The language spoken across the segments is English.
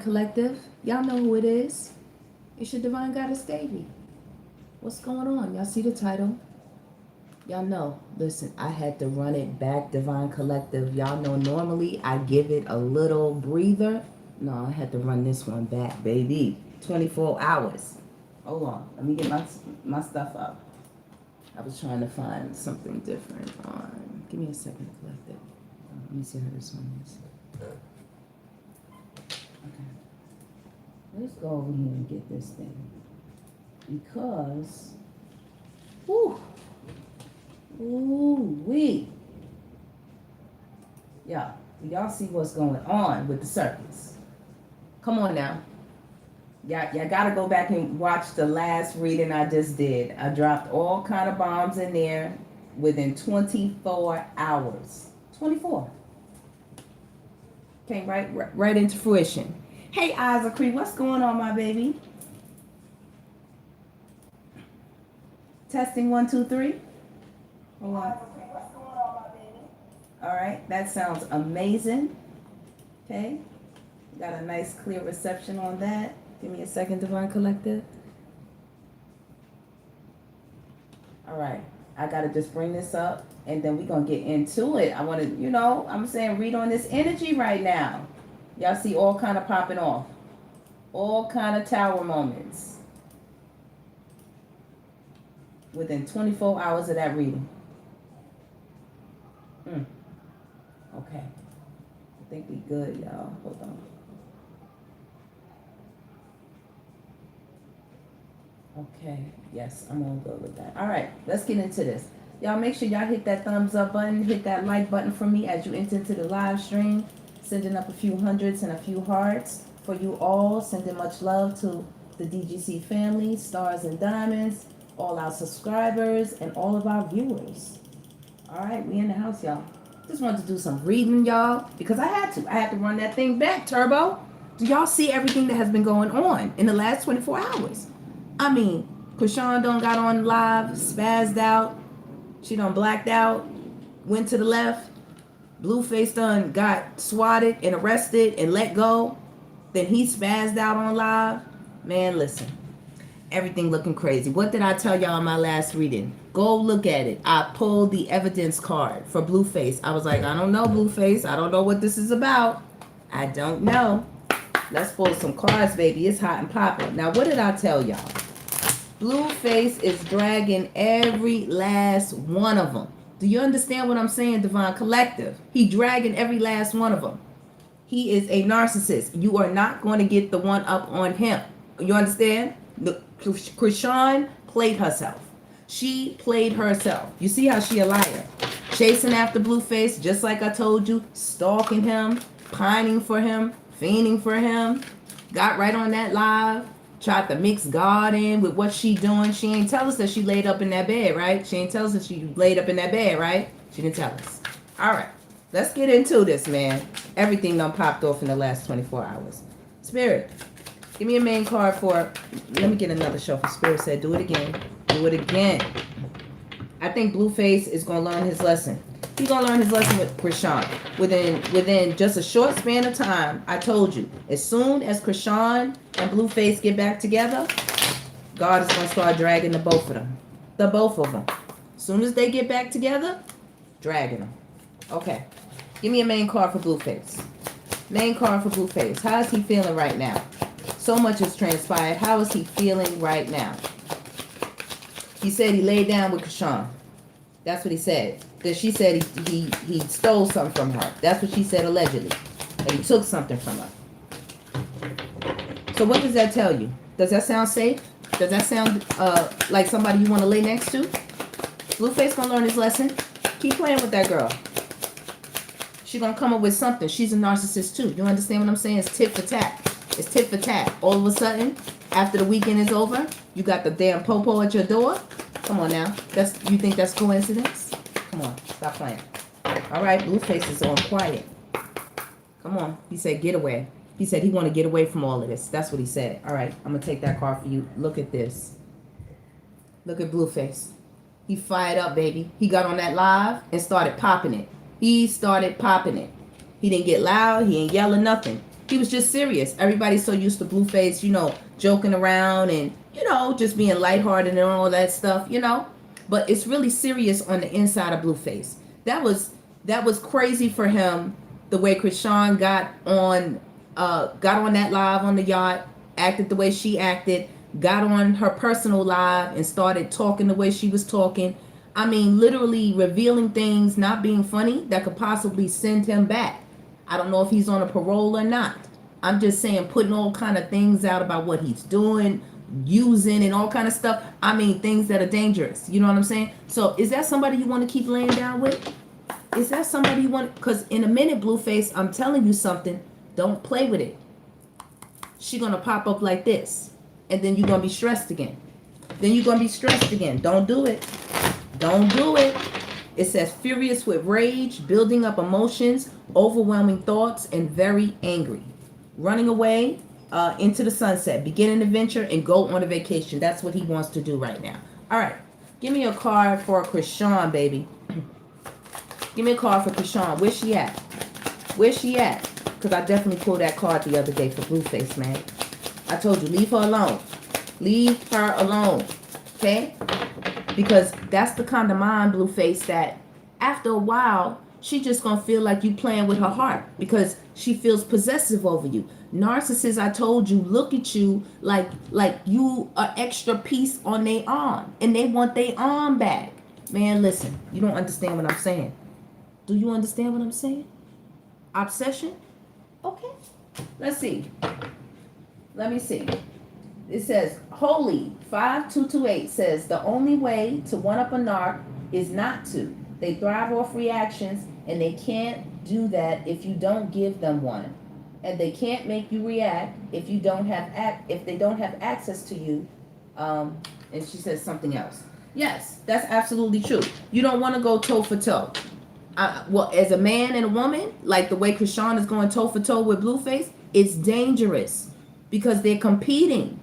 Collective, y'all know who it is. It's your Divine Goddess Davy. What's going on? Y'all see the title? Y'all know. Listen, I had to run it back, Divine Collective. Y'all know normally I give it a little breather. No, I had to run this one back, baby. 24 hours. Hold on. Let me get my stuff up. I was trying to find something different on. Give me a second, Collective. Let me see how this one is. Okay. Let's go over here and get this thing. Because, wee. Yeah, y'all see what's going on with the circus. Come on now. Y'all gotta go back and watch the last reading I just did. I dropped all kind of bombs in there within 24 hours. 24. Came right into fruition. Hey, Isaac, what's going on, my baby? Testing 1, 2, 3. Hold on. All right, that sounds amazing. Okay, got a nice clear reception on that. Give me a second, Divine Collective. All right, I gotta just bring this up, and then we're gonna get into it. I want to, I'm saying read on this energy right now. Y'all see all kind of popping off. All kind of tower moments. Within 24 hours of that reading. Okay. I think we good, y'all. Hold on. Okay. Yes, I'm all good with that. All right. Let's get into this. Y'all make sure y'all hit that thumbs up button. Hit that like button for me as you enter into the live stream. Sending up a few hundreds and a few hearts for you all. Sending much love to the DGC family, stars and diamonds, all our subscribers, and all of our viewers. All right, we in the house, y'all. Just wanted to do some reading, y'all, because I had to. I had to run that thing back, Turbo. Do y'all see everything that has been going on in the last 24 hours? I mean, Krishan done got on live, spazzed out. She done blacked out, went to the left. Blueface done got swatted and arrested and let go. Then he spazzed out on live. Man, listen. Everything looking crazy. What did I tell y'all in my last reading? Go look at it. I pulled the evidence card for Blueface. I was like, I don't know, Blueface. I don't know what this is about. I don't know. Let's pull some cards, baby. It's hot and popping. Now, what did I tell y'all? Blueface is dragging every last one of them. Do you understand what I'm saying, Divine Collective? He dragging every last one of them. He is a narcissist. You are not going to get the one up on him. You understand? Krishan played herself. She played herself. You see how she a liar. Chasing after Blueface, just like I told you. Stalking him. Pining for him. Fiending for him. Got right on that live. Tried to mix God in with what she doing. She ain't tell us that she laid up in that bed, right? She ain't tell us that she laid up in that bed, right? She didn't tell us. All right. Let's get into this, man. Everything done popped off in the last 24 hours. Spirit, give me a main card for... Let me get another shuffle. Spirit said, do it again. Do it again. I think Blueface is going to learn his lesson. He's going to learn his lesson with Krishan. Within just a short span of time, I told you, as soon as Krishan and Blueface get back together, God is going to start dragging the both of them. The both of them. As soon as they get back together, dragging them. Okay. Give me a main card for Blueface. Main card for Blueface. How is he feeling right now? So much has transpired. How is he feeling right now? He said he laid down with Krishan. That's what he said. That she said he stole something from her. That's what she said allegedly. That he took something from her. So what does that tell you? Does that sound safe? Does that sound like somebody you want to lay next to? Blueface gonna learn his lesson. Keep playing with that girl. She's gonna come up with something. She's a narcissist too. You understand what I'm saying? It's tit for tat. It's tit for tat. All of a sudden, after the weekend is over, you got the damn popo at your door. Come on now. You think that's coincidence? Come on, stop playing. All right, Blueface is on quiet. Come on. He said get away. He said he want to get away from all of this. That's what he said. All right, I'm gonna take that card for you. Look at this. Look at Blueface. He fired up, baby. He got on that live and started popping it. He started popping it. He didn't get loud. He ain't yelling nothing. He was just serious. Everybody's so used to Blueface, you know, joking around and, you know, just being lighthearted and all that stuff, you know. But it's really serious on the inside of Blueface. That was crazy for him, the way Krishan got on that live on the yacht, acted the way she acted, got on her personal live and started talking the way she was talking. I mean, literally revealing things, not being funny, that could possibly send him back. I don't know if he's on a parole or not. I'm just saying, putting all kind of things out about what he's doing, using and all kind of stuff. I mean, things that are dangerous. You know what I'm saying? So is that somebody you want to keep laying down with? Is that somebody you want? Because in a minute, Blueface, I'm telling you something. Don't play with it. She's going to pop up like this. And then you're going to be stressed again. Don't do it. Don't do it. It says furious with rage, building up emotions, overwhelming thoughts, and very angry. Running away into the sunset. Begin an adventure and go on a vacation. That's what he wants to do right now. All right. Give me a card for Krishan, baby. Give me a card for Krishan. Where's she at? Where's she at? Because I definitely pulled that card the other day for Blueface, man. I told you, leave her alone. Leave her alone. Okay? Because that's the kind of mind, Blueface, that after a while, she just going to feel like you playing with her heart. Because she feels possessive over you. Narcissists, I told you, look at you like you are extra piece on their arm. And they want their arm back. Man, listen. You don't understand what I'm saying. Do you understand what I'm saying? Obsession? Okay. Let's see. Let me see. It says, Holy 5228 says, the only way to one-up a narc is not to. They thrive off reactions, and they can't do that if you don't give them one. And they can't make you react if they don't have access to you. And she says something else. Yes, that's absolutely true. You don't want to go toe for toe. Well, as a man and a woman, like the way Krishan is going toe for toe with Blueface, it's dangerous because they're competing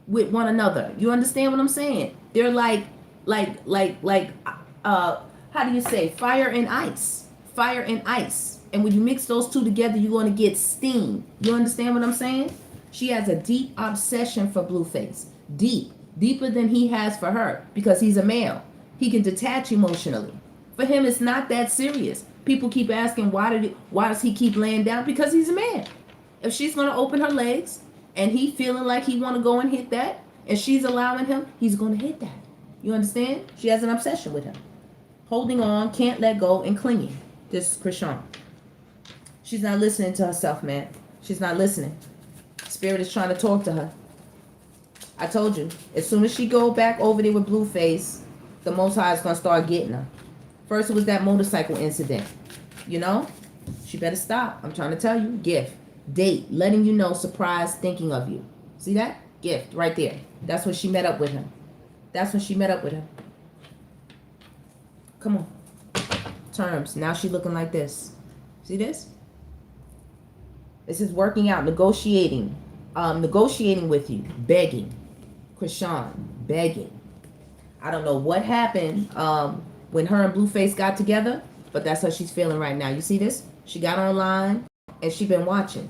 with one another. You understand what I'm saying? They're like, how do you say? Fire and ice. Fire and ice. And when you mix those two together, you're going to get steam. You understand what I'm saying? She has a deep obsession for Blueface. Deeper than he has for her, because he's a male. He can detach emotionally. For him, it's not that serious. People keep asking, why does he keep laying down? Because he's a man. If she's going to open her legs and he feeling like he want to go and hit that, and she's allowing him, he's going to hit that. You understand? She has an obsession with him. Holding on, can't let go, and clinging. This is Krishan. She's not listening to herself, man. She's not listening. Spirit is trying to talk to her. I told you, as soon as she go back over there with Blueface, the Most High is going to start getting her. First, it was that motorcycle incident. You know? She better stop. I'm trying to tell you. Gift. Date. Letting you know. Surprise. Thinking of you. See that? Gift. Right there. That's when she met up with him. That's when she met up with him. Come on. Terms. Now she looking like this. See this? This is working out. Negotiating. Negotiating with you. Begging. Krishan. Begging. I don't know what happened when her and Blueface got together, but that's how she's feeling right now. You see this? She got online and she been watching.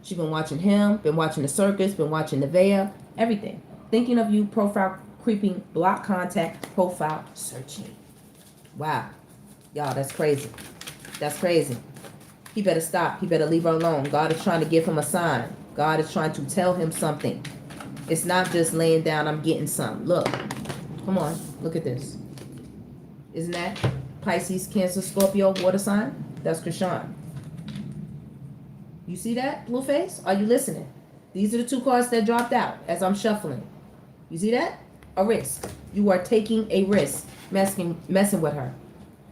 She been watching him, been watching the Circus, been watching Nevaeh, everything. Thinking of you, profile creeping, block contact, profile searching. Wow. Y'all, that's crazy. That's crazy. He better stop. He better leave her alone. God is trying to give him a sign. God is trying to tell him something. It's not just laying down, I'm getting some. Look. Come on. Look at this. Isn't that Pisces, Cancer, Scorpio, water sign? That's Krishan. You see that, Blueface? Are you listening? These are the two cards that dropped out as I'm shuffling. You see that? A risk. You are taking a risk messing with her.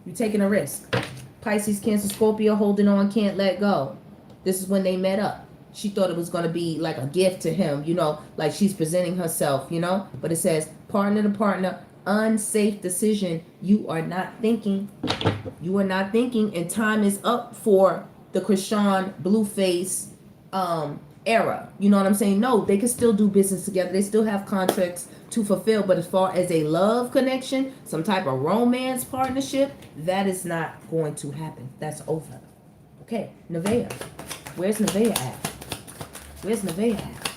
You're taking a risk. Pisces, Cancer, Scorpio, holding on, can't let go. This is when they met up. She thought it was going to be like a gift to him, you know, like she's presenting herself, you know. But it says partner to partner, unsafe decision. You are not thinking. You are not thinking, and time is up for the Krishan Blueface era. You know what I'm saying? No, they can still do business together. They still have contracts to fulfill. But as far as a love connection, some type of romance partnership, that is not going to happen. That's over. Okay, Nevaeh. Where's Nevaeh at? Where's Nevaeh at?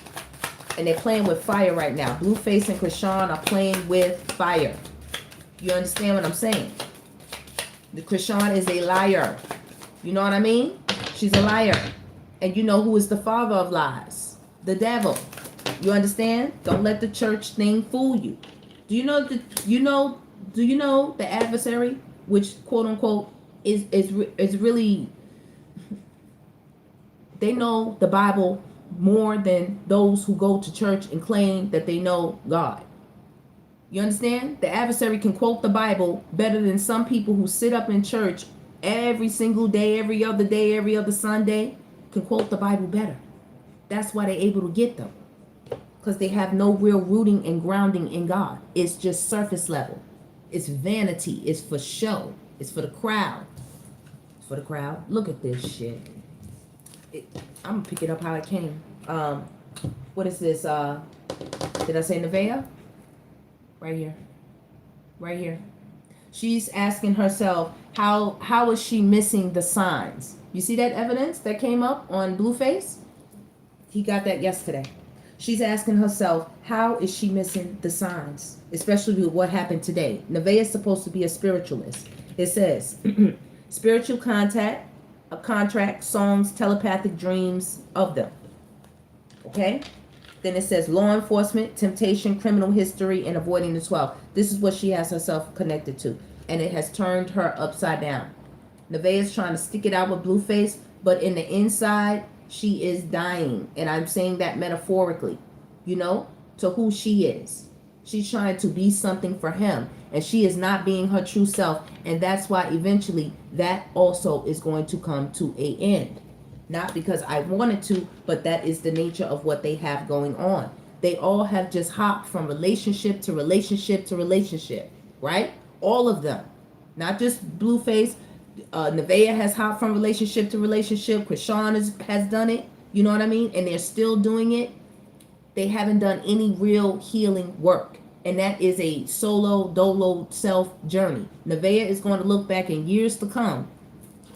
And they're playing with fire right now. Blueface and Krishan are playing with fire. You understand what I'm saying? The Krishan is a liar. You know what I mean? She's a liar. And you know who is the father of lies? The devil. You understand? Don't let the church thing fool you. Do you know the adversary, which quote unquote is really, they know the Bible more than those who go to church and claim that they know God. You understand? The adversary can quote the Bible better than some people who sit up in church every single day, every other Sunday, can quote the Bible better. That's why they're able to get them. Because they have no real rooting and grounding in God. It's just surface level. It's vanity. It's for show. It's for the crowd. It's for the crowd. Look at this shit. I'm going to pick it up how it came. What is this? Did I say Nevaeh? Right here. Right here. She's asking herself, how is she missing the signs? You see that evidence that came up on Blueface? He got that yesterday. She's asking herself, how is she missing the signs? Especially with what happened today. Nevaeh is supposed to be a spiritualist. It says, spiritual contact, a contract, songs, telepathic dreams of them. Okay? Then it says law enforcement, temptation, criminal history, and avoiding the 12. This is what she has herself connected to. And it has turned her upside down. Nevaeh is trying to stick it out with Blueface, but in the inside, she is dying. And I'm saying that metaphorically, you know, to who she is. She's trying to be something for him. And she is not being her true self. And that's why eventually that also is going to come to an end. Not because I wanted to, but that is the nature of what they have going on. They all have just hopped from relationship to relationship to relationship, right? All of them. Not just Blueface. Nevaeh has hopped from relationship to relationship. Krishan has done it. You know what I mean? And they're still doing it. They haven't done any real healing work. And that is a solo, dolo, self journey. Nevaeh is going to look back in years to come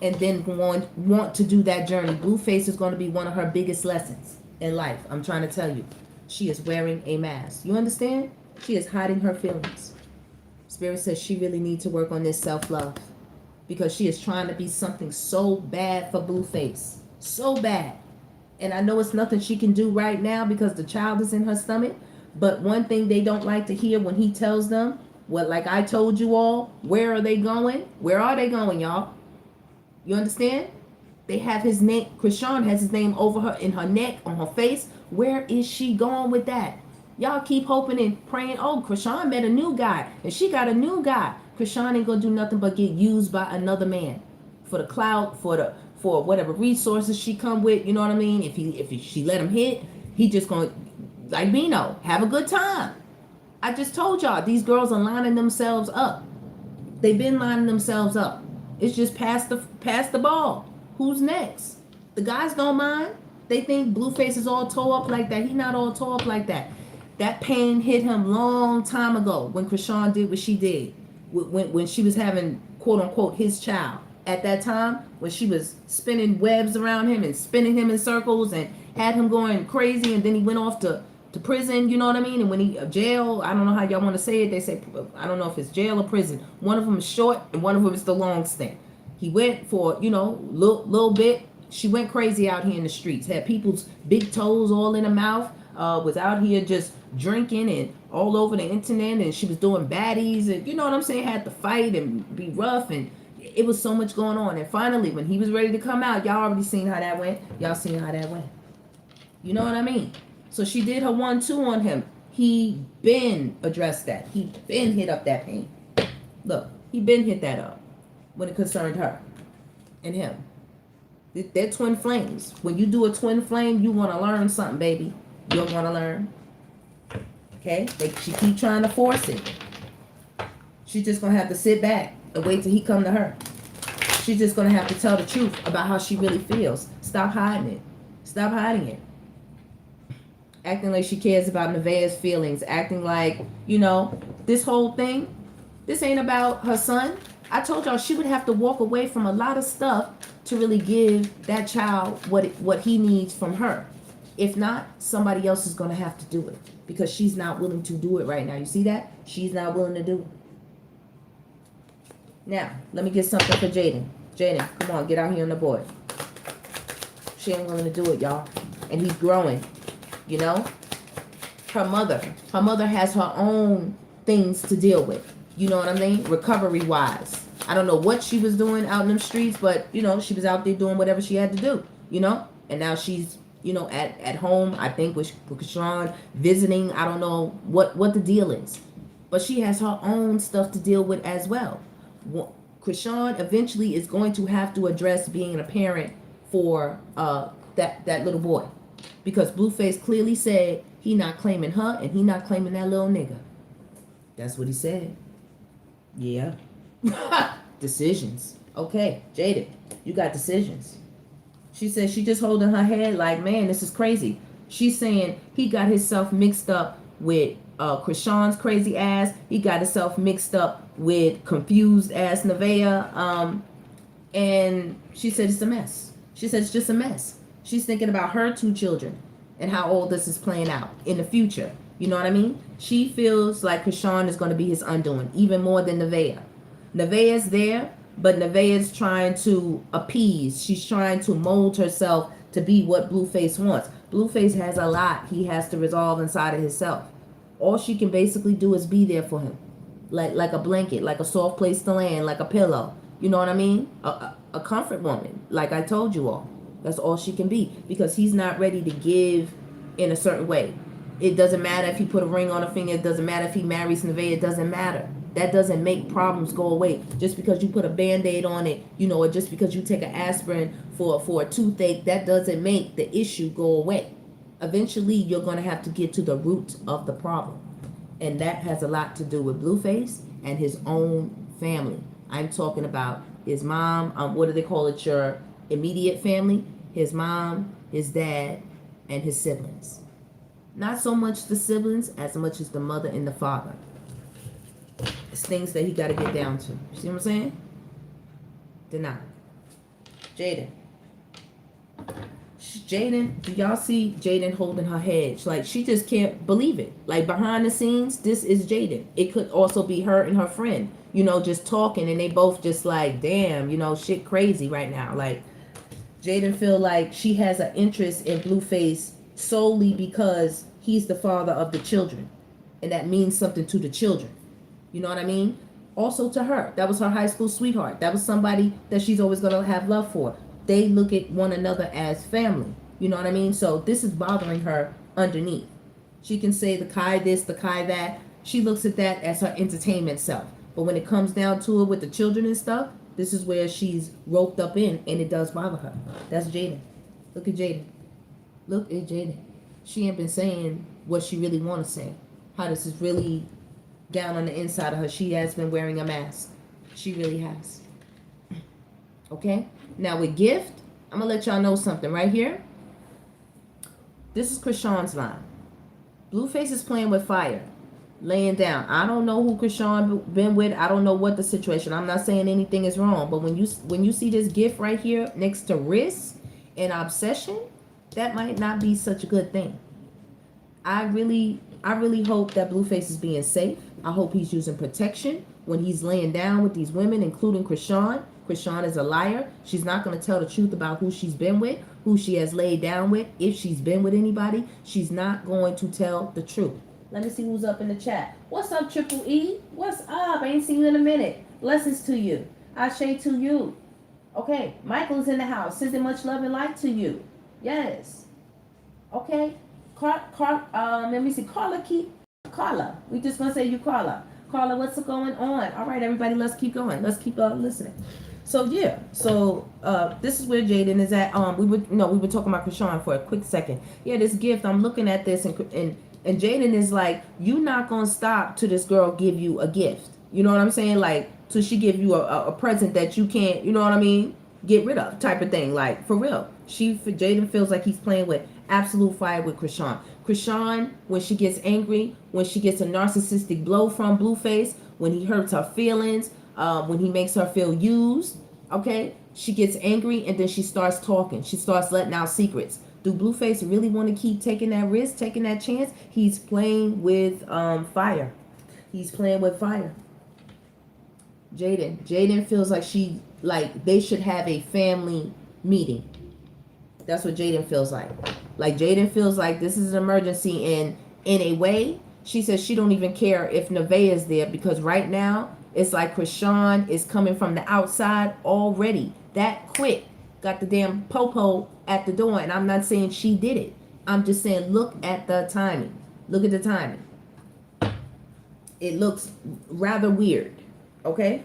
and then want to do that journey. Blueface is going to be one of her biggest lessons in life. I'm trying to tell you. She is wearing a mask. You understand? She is hiding her feelings. Spirit says she really needs to work on this self-love. Because she is trying to be something so bad for Blueface. So bad. And I know it's nothing she can do right now because the child is in her stomach. But one thing they don't like to hear when he tells them, well, like I told you all, where are they going? Where are they going, y'all? You understand? They have his name. Krishan has his name over her, in her neck, on her face. Where is she going with that? Y'all keep hoping and praying, oh, Krishan met a new guy. And she got a new guy. Krishan ain't gonna do nothing but get used by another man for the clout, for whatever resources she come with. You know what I mean? If she let him hit, he just gonna, like Bino, have a good time. I just told y'all these girls are lining themselves up. They've been lining themselves up. It's just pass the ball. Who's next? The guys don't mind. They think Blueface is all tore up like that. He not all tore up like that. That pain hit him long time ago when Krishan did what she did. When she was having, quote unquote, his child. At that time, when she was spinning webs around him and spinning him in circles and had him going crazy, and then he went off to prison, you know what I mean? And when he, jail, I don't know how y'all want to say it. They say, I don't know if it's jail or prison. One of them is short and one of them is the long stint. He went for, little bit. She went crazy out here in the streets. Had people's big toes all in her mouth. Was out here just drinking and all over the internet, and she was doing baddies, and you know what I'm saying, had to fight and be rough, and it was so much going on. And finally, when he was ready to come out, y'all already seen how that went. Y'all seen how that went. You know what I mean? So she did her 1-2 on him. He been addressed that. He been hit up that pain. Look, he been hit that up when it concerned her and him. They're twin flames. When you do a twin flame, you want to learn something, baby. You'll want to learn. Okay? She keep trying to force it. She's just going to have to sit back and wait till he come to her. She's just going to have to tell the truth about how she really feels. Stop hiding it. Stop hiding it. Acting like she cares about Nevaeh's feelings. Acting like, this whole thing, this ain't about her son. I told y'all she would have to walk away from a lot of stuff to really give that child what he needs from her. If not, somebody else is going to have to do it because she's not willing to do it right now. You see that? She's not willing to do it. Now, let me get something for Jaden. Jaden, come on, get out here on the board. She ain't willing to do it, y'all. And he's growing, you know? Her mother has her own things to deal with. You know what I mean? Recovery-wise. I don't know what she was doing out in them streets, but, you know, she was out there doing whatever she had to do, you know? And now she's, you know, at home, I think, with Krishan, visiting. I don't know what the deal is. But she has her own stuff to deal with as well. Krishan eventually is going to have to address being a parent for that little boy. Because Blueface clearly said he not claiming her and he not claiming that little nigga. That's what he said. Yeah. Decisions. Okay, Jada, you got decisions. She said she just holding her head like, man, this is crazy. She's saying he got himself mixed up with Krishan's crazy ass. He got himself mixed up with confused ass Nevaeh. And she said it's a mess. She said it's just a mess. She's thinking about her 2 children and how all this is playing out in the future. You know what I mean? She feels like Krishan is going to be his undoing, even more than Nevaeh. Nevaeh's there, but Nevaeh's trying to appease. She's trying to mold herself to be what Blueface wants. Blueface has a lot he has to resolve inside of himself. All she can basically do is be there for him. Like a blanket, like a soft place to land, like a pillow. You know what I mean? A comfort woman, like I told you all. That's all she can be because he's not ready to give in a certain way. It doesn't matter if he put a ring on her finger. It doesn't matter if he marries Nevaeh. It doesn't matter. That doesn't make problems go away. Just because you put a Band-Aid on it, you know, or just because you take an aspirin for a toothache, that doesn't make the issue go away. Eventually, you're going to have to get to the root of the problem. And that has a lot to do with Blueface and his own family. I'm talking about his mom, what do they call it, your immediate family, his mom, his dad, and his siblings. Not so much the siblings as much as the mother and the father. It's things that he got to get down to. You see what I'm saying? Deny. Jaden. Jaden, do y'all see Jaden holding her head? Like, she just can't believe it. Like, behind the scenes, this is Jaden. It could also be her and her friend, you know, just talking, and they both just like, damn, you know, shit crazy right now. Like, Jaden feel like she has an interest in Blueface solely because he's the father of the children. And that means something to the children. You know what I mean? Also to her. That was her high school sweetheart. That was somebody that she's always going to have love for. They look at one another as family. You know what I mean? So this is bothering her underneath. She can say the Kai this, the Kai that. She looks at that as her entertainment self. But when it comes down to it with the children and stuff, this is where she's roped up in, and it does bother her. That's Jaden. Look at Jaden. Look at Jaden. She ain't been saying what she really want to say. How this is really down on the inside of her. She has been wearing a mask. She really has. Okay? Now with Gift, I'm going to let y'all know something right here. This is Krishan's line. Blueface is playing with fire. Laying down. I don't know who Krishan been with. I don't know what the situation. I'm not saying anything is wrong. But when you see this Gift right here next to risk and obsession, that might not be such a good thing. I really hope that Blueface is being safe. I hope he's using protection when he's laying down with these women, including Krishan. Krishan is a liar. She's not going to tell the truth about who she's been with, who she has laid down with. If she's been with anybody, she's not going to tell the truth. Let me see who's up in the chat. What's up, Triple E? What's up? I ain't seen you in a minute. Blessings to you. Ashe to you. Okay, Michael's in the house. Sending much love and light to you. Yes. Okay. Let me see. Carla. We just gonna say you, Carla. Carla, what's going on? All right, everybody, let's keep going. Let's keep listening. So yeah. So this is where Jaden is at. We were talking about Krishan for a quick second. Yeah, this Gift. I'm looking at this and Jaden is like, you not gonna stop till this girl give you a gift. You know what I'm saying? Like, till she give you a present that you can't, you know what I mean, get rid of, type of thing. Like, for real. Jaden feels like he's playing with absolute fire with Krishan. Krishan, when she gets angry, when she gets a narcissistic blow from Blueface, when he hurts her feelings, when he makes her feel used, okay, she gets angry and then she starts talking. She starts letting out secrets. Do Blueface really want to keep taking that risk, taking that chance? He's playing with fire. He's playing with fire. Jaden feels like they should have a family meeting. That's what Jaden feels like. Like Jaden feels like this is an emergency, and in a way, she says she don't even care if Nevaeh is there, because right now it's like Krishan is coming from the outside already. That quick. Got the damn popo at the door, and I'm not saying she did it. I'm just saying look at the timing. Look at the timing. It looks rather weird. Okay?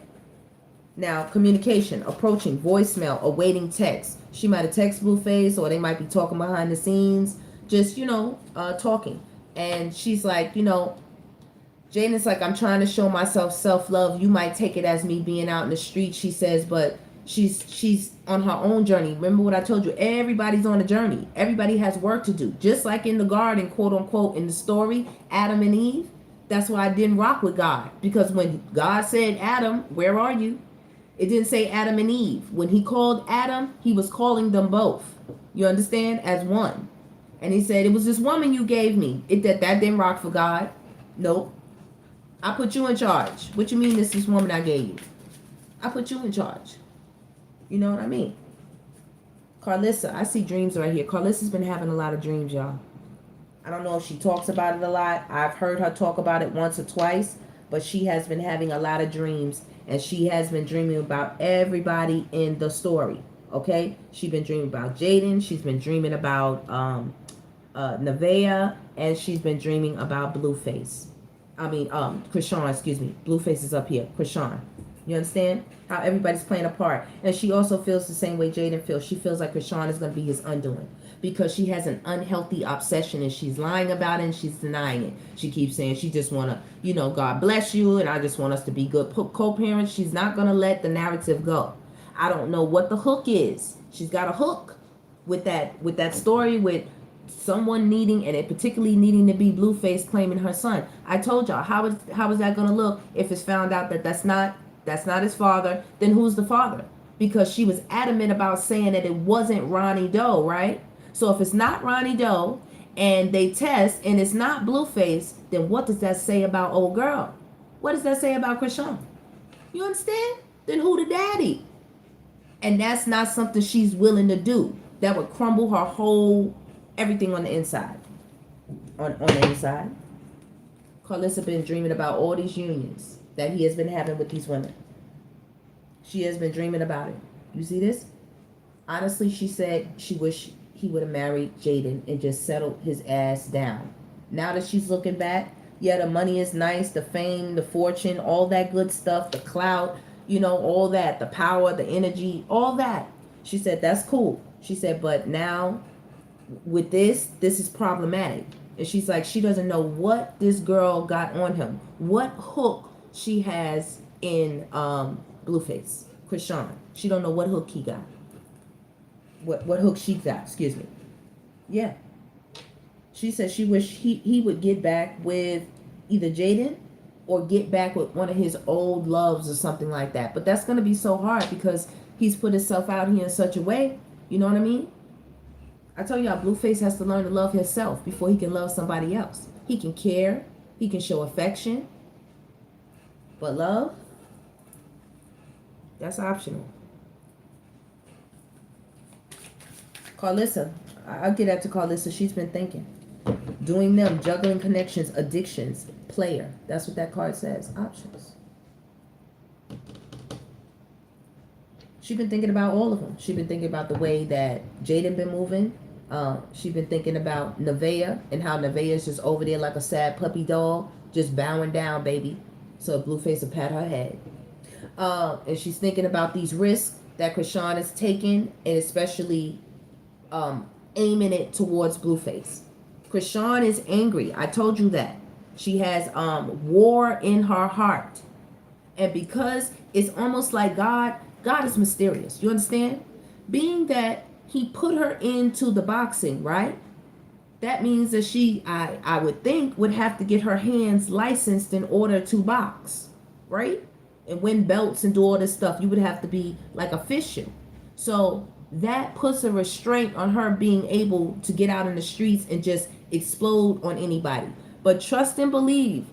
Now, communication, approaching, voicemail, awaiting text. She might have texted Blueface, or they might be talking behind the scenes, just, talking. And she's like, Jaden's like, I'm trying to show myself self-love. You might take it as me being out in the street, she says, but she's on her own journey. Remember what I told you? Everybody's on a journey. Everybody has work to do. Just like in the garden, quote unquote, in the story, Adam and Eve. That's why I didn't rock with God. Because when God said, Adam, where are you? It didn't say Adam and Eve. When he called Adam, he was calling them both. You understand? As one. And he said, it was this woman you gave me. That didn't rock for God. Nope. I put you in charge. What you mean this woman I gave you? I put you in charge. You know what I mean? Carlissa, I see dreams right here. Carlissa's been having a lot of dreams, y'all. I don't know if she talks about it a lot. I've heard her talk about it once or twice, but she has been having a lot of dreams, and she has been dreaming about everybody in the story. Okay? She's been dreaming about Jaden. She's been dreaming about Nevaeh, and she's been dreaming about Blueface. Krishan, excuse me. Blueface is up here. Krishan. You understand? How everybody's playing a part. And she also feels the same way Jaden feels. She feels like Krishan is going to be his undoing. Because she has an unhealthy obsession, and she's lying about it, and she's denying it. She keeps saying she just want to, God bless you, and I just want us to be good co-parents. She's not going to let the narrative go. I don't know what the hook is. She's got a hook with that story with someone needing, and it particularly needing to be Blueface claiming her son. I told y'all, how is that going to look if it's found out that that's not his father? Then who's the father? Because she was adamant about saying that it wasn't Ronnie Doe, right? So if it's not Ronnie Doe and they test and it's not Blueface, then what does that say about old girl? What does that say about Krishan? You understand? Then who the daddy? And that's not something she's willing to do. That would crumble her whole everything on the inside. On the inside. Carlissa been dreaming about all these unions that he has been having with these women. She has been dreaming about it. You see this? Honestly, she said she wished he would have married Jaden and just settled his ass down. Now that she's looking back, yeah, the money is nice, the fame, the fortune, all that good stuff, the clout, all that, the power, the energy, all that. She said, that's cool. She said, but now with this is problematic. And she's like, she doesn't know what this girl got on him. What hook she has in Blueface, Krishan. She don't know what hook he got. What hook she got, excuse me. Yeah. She said she wished he would get back with either Jaden or get back with one of his old loves or something like that. But that's going to be so hard because he's put himself out here in such a way. You know what I mean? I told y'all, Blueface has to learn to love himself before he can love somebody else. He can care. He can show affection. But love, that's optional. Carlissa, I'll get that to Carlissa. She's been thinking. Doing them, juggling connections, addictions, player. That's what that card says. Options. She's been thinking about all of them. She's been thinking about the way that Jaden been moving. She's been thinking about Nevaeh and how Nevaeh is just over there like a sad puppy dog, just bowing down, baby. So Blueface will pat her head. And she's thinking about these risks that Krishan is taking, and especially aiming it towards Blueface. Krishan is angry. I told you that. She has war in her heart. And because it's almost like God is mysterious. You understand? Being that he put her into the boxing, right? That means that she, I would think, would have to get her hands licensed in order to box, right? And win belts and do all this stuff. You would have to be like official. So that puts a restraint on her being able to get out in the streets and just explode on anybody. But trust and believe,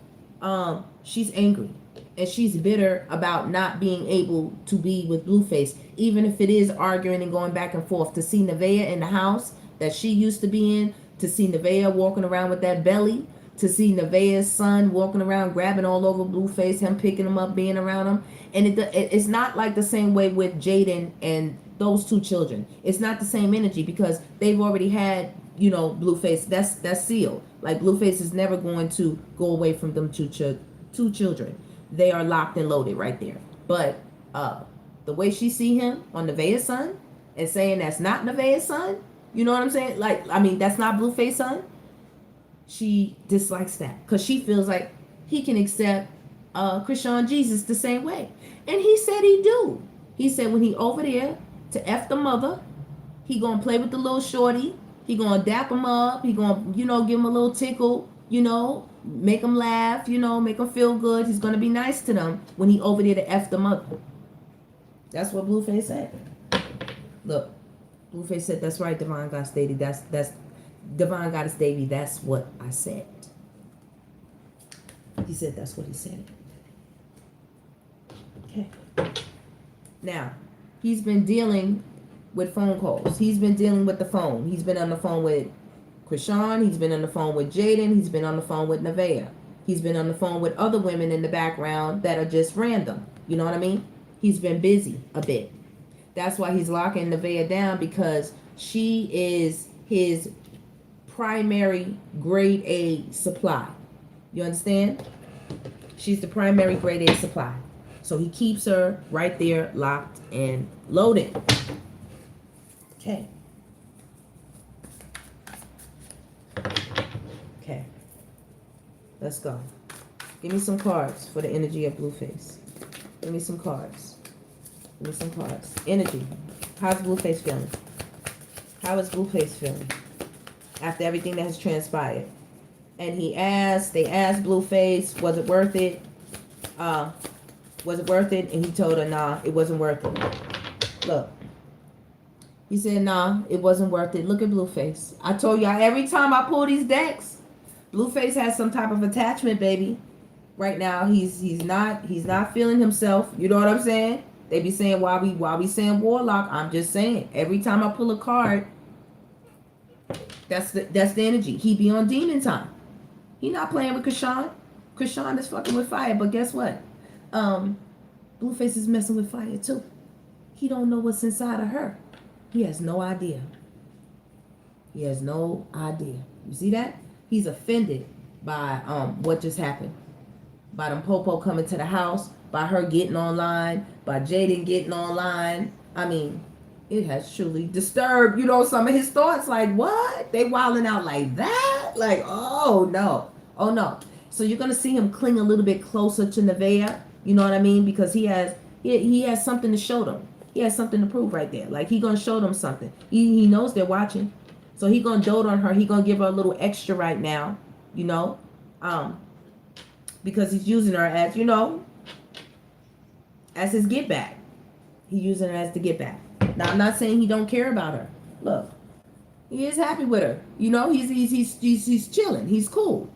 she's angry and she's bitter about not being able to be with Blueface, even if it is arguing and going back and forth. To see Nevaeh in the house that she used to be in, to see Nevaeh walking around with that belly, to see Nevaeh's son walking around grabbing all over Blueface, him picking him up, being around him. And it's not like the same way with Jaden and those two children. It's not the same energy because they've already had, you know, Blueface. That's sealed. Like Blueface is never going to go away from them two children. They are locked and loaded right there. But the way she see him on Nevaeh's son and saying that's not Nevaeh's son, you know what I'm saying? Like, I mean, that's not Blueface's son. She dislikes that because she feels like he can accept Krishan Jesus the same way. And he said he do. He said when he over there to F the mother, he gonna play with the little shorty. He gonna dap him up. He gonna, you know, give him a little tickle, you know, make him laugh, you know, make him feel good. He's gonna be nice to them when he over there to F the mother. That's what Blueface said. Look, Blueface said, that's right, Divine Goddess Davy. That's Divine Goddess Davy. That's what I said. He said that's what he said. Okay. Now, he's been dealing with phone calls. He's been dealing with the phone. He's been on the phone with Krishan. He's been on the phone with Jaden. He's been on the phone with Nevaeh. He's been on the phone with other women in the background that are just random. You know what I mean? He's been busy a bit. That's why he's locking Nevaeh down, because she is his primary grade A supply. You understand? She's the primary grade A supply. So he keeps her right there, locked and loaded. Okay. Okay. Let's go. Give me some cards for the energy of Blueface. Give me some cards. Give me some cards. Energy. How's Blueface feeling? How is Blueface feeling after everything that has transpired? And they asked Blueface, was it worth it? Was it worth it? And he told her, nah, it wasn't worth it. Look. He said, nah, it wasn't worth it. Look at Blueface. I told y'all, every time I pull these decks, Blueface has some type of attachment, baby. Right now, he's not feeling himself. You know what I'm saying? They be saying, why we saying Warlock? I'm just saying, every time I pull a card, that's the energy. He be on demon time. He not playing with Krishan. Krishan is fucking with fire, but guess what? Blueface is messing with fire too. He don't know what's inside of her. He has no idea. He has no idea. You see that? He's offended by what just happened. By them Popo coming to the house, by her getting online, by Jaden getting online. I mean, it has truly disturbed, you know, some of his thoughts. Like, what? They wilding out like that? Like, oh no. Oh no. So you're gonna see him cling a little bit closer to Nevaeh, you know what I mean? Because he has something to show them. He has something to prove right there. Like, he gonna show them something. He knows they're watching. So he gonna dote on her. He gonna give her a little extra right now, you know, because he's using her as, you know, as his get back. He's using her as the get back. Now, I'm not saying he don't care about her. Look, he is happy with her. You know, he's chilling. He's cool.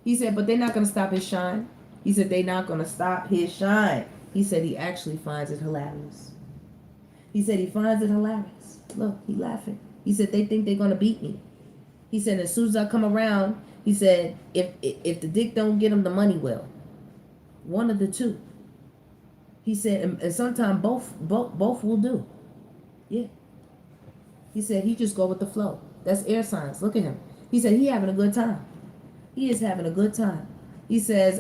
He said, but they're not gonna stop his shine. He said they're not gonna stop his shine. He said he actually finds it hilarious. He said he finds it hilarious. Look, he laughing. He said they think they're gonna beat me. He said as soon as I come around, he said if the dick don't get him, the money will. One of the two. He said, and sometimes both will do. Yeah. He said he just go with the flow. That's air signs. Look at him. He said he having a good time. He is having a good time. He says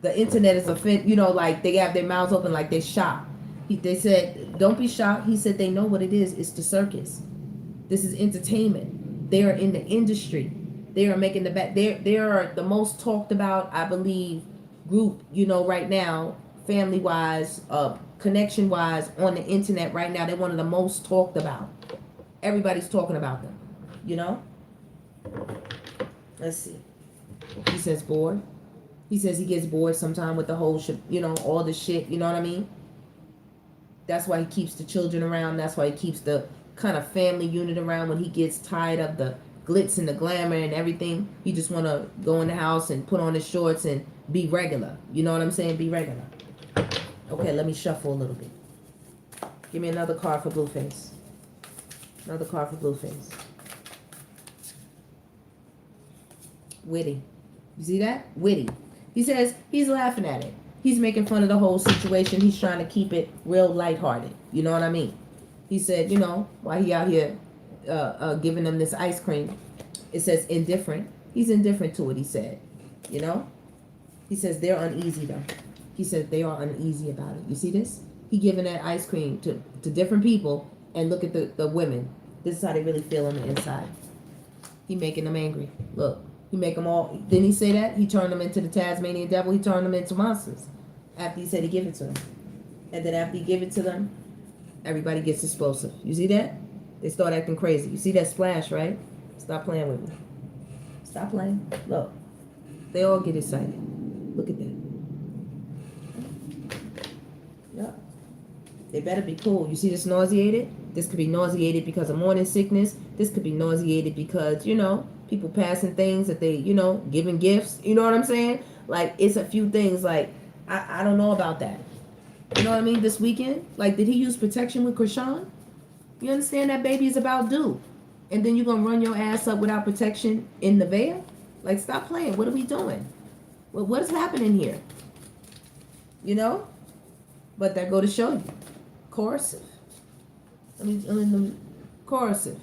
the internet is offended. You know, like they have their mouths open like they shocked. They said, don't be shocked. He said they know what it is. It's the circus. This is entertainment. They are in the industry. They are making the back. They are the most talked about, I believe, group, you know, right now, family-wise, connection-wise, on the internet right now. They're one of the most talked about. Everybody's talking about them, you know? Let's see. He says bored. He says he gets bored sometime with the whole shit, you know, all the shit, you know what I mean? That's why he keeps the children around. That's why he keeps the kind of family unit around. When he gets tired of the glitz and the glamour and everything, he just want to go in the house and put on his shorts and be regular. You know what I'm saying? Be regular. Okay, let me shuffle a little bit. Give me another card for Blueface. Another card for Blueface. Witty. You see that? Witty. He says he's laughing at it. He's making fun of the whole situation. He's trying to keep it real lighthearted. You know what I mean? He said, you know, while he out here giving them this ice cream, it says indifferent. He's indifferent to it, he said. You know? He says they're uneasy, though. He said they are uneasy about it. You see this? He giving that ice cream to different people, and look at the women. This is how they really feel on the inside. He making them angry. Look. He make them all. Didn't he say that? He turned them into the Tasmanian devil. He turned them into monsters. After he said he give it to them. And then after he give it to them, everybody gets explosive. You see that? They start acting crazy. You see that splash, right? Stop playing with me. Stop playing. Look. They all get excited. Look at that. Yeah. They better be cool. You see this nauseated? This could be nauseated because of morning sickness. This could be nauseated because, you know, people passing things that they, you know, giving gifts. You know what I'm saying? Like, it's a few things. Like, I don't know about that. You know what I mean? This weekend, like, did he use protection with Krishan? You understand that baby is about due. And then you're going to run your ass up without protection in the veil? Like, stop playing. What are we doing? Well, what is happening here? You know? But that go to show you. Coercive. Coercive.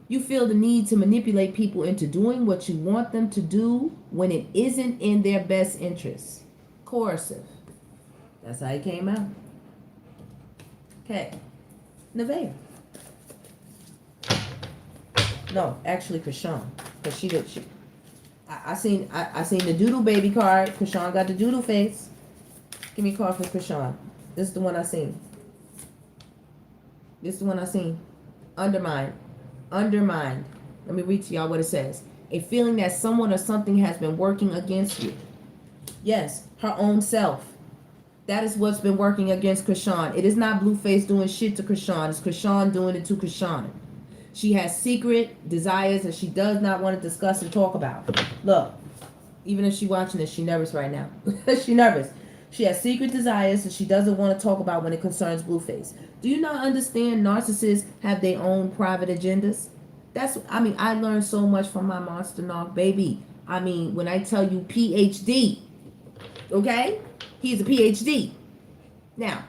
You feel the need to manipulate people into doing what you want them to do when it isn't in their best interest. Coercive. That's how it came out. Okay. Nevaeh. No, actually Krishan. Because she did. I seen the doodle baby card. Krishan got the doodle face. Give me a card for Krishan. This is the one I seen. This is the one I seen. Undermined. Undermined. Let me read to y'all what it says. A feeling that someone or something has been working against you. Yes, her own self. That is what's been working against Krishan. It is not Blueface doing shit to Krishan. It's Krishan doing it to Krishan. She has secret desires that she does not want to discuss and talk about. Look, even if she's watching this, she's nervous right now. She's nervous. She has secret desires that she doesn't want to talk about when it concerns Blueface. Do you not understand narcissists have their own private agendas? I learned so much from my monster knock, baby. I mean, when I tell you PhD, okay? He's a PhD. Now,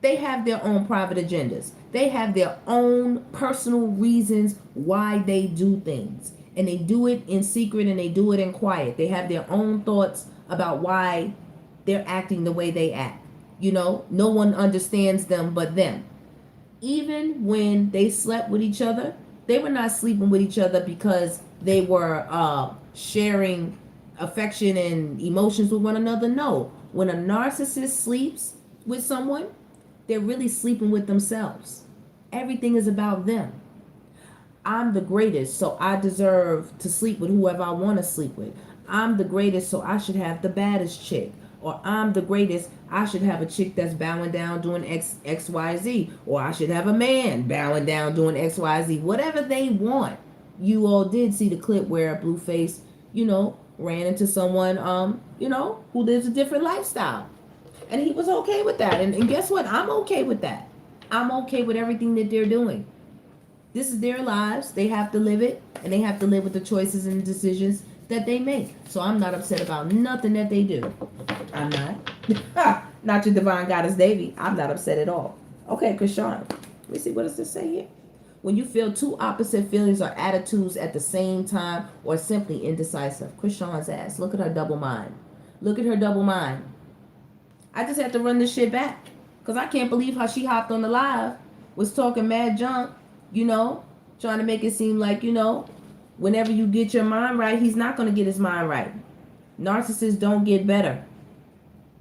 they have their own private agendas. They have their own personal reasons why they do things. And they do it in secret and they do it in quiet. They have their own thoughts about why they're acting the way they act. You know, no one understands them but them. Even when they slept with each other, they were not sleeping with each other because they were sharing affection and emotions with one another. No. When a narcissist sleeps with someone, they're really sleeping with themselves. Everything is about them. I'm the greatest, so I deserve to sleep with whoever I want to sleep with. I'm the greatest, so I should have the baddest chick. Or I'm the greatest, I should have a chick that's bowing down doing X, Y, Z. Or I should have a man bowing down doing X, Y, Z. Whatever they want. You all did see the clip where Blueface, you know, ran into someone, you know, who lives a different lifestyle. And he was okay with that. And guess what? I'm okay with that. I'm okay with everything that they're doing. This is their lives. They have to live it. And they have to live with the choices and the decisions that they make. So I'm not upset about nothing that they do. I'm not. Not your divine goddess Devi. I'm not upset at all. Okay, Krishan. Let me see, what does this say here? When you feel two opposite feelings or attitudes at the same time or simply indecisive. Krishan's ass. Look at her double mind. Look at her double mind. I just have to run this shit back. Because I can't believe how she hopped on the live, was talking mad junk, you know, trying to make it seem like, you know, whenever you get your mind right, he's not going to get his mind right. Narcissists don't get better.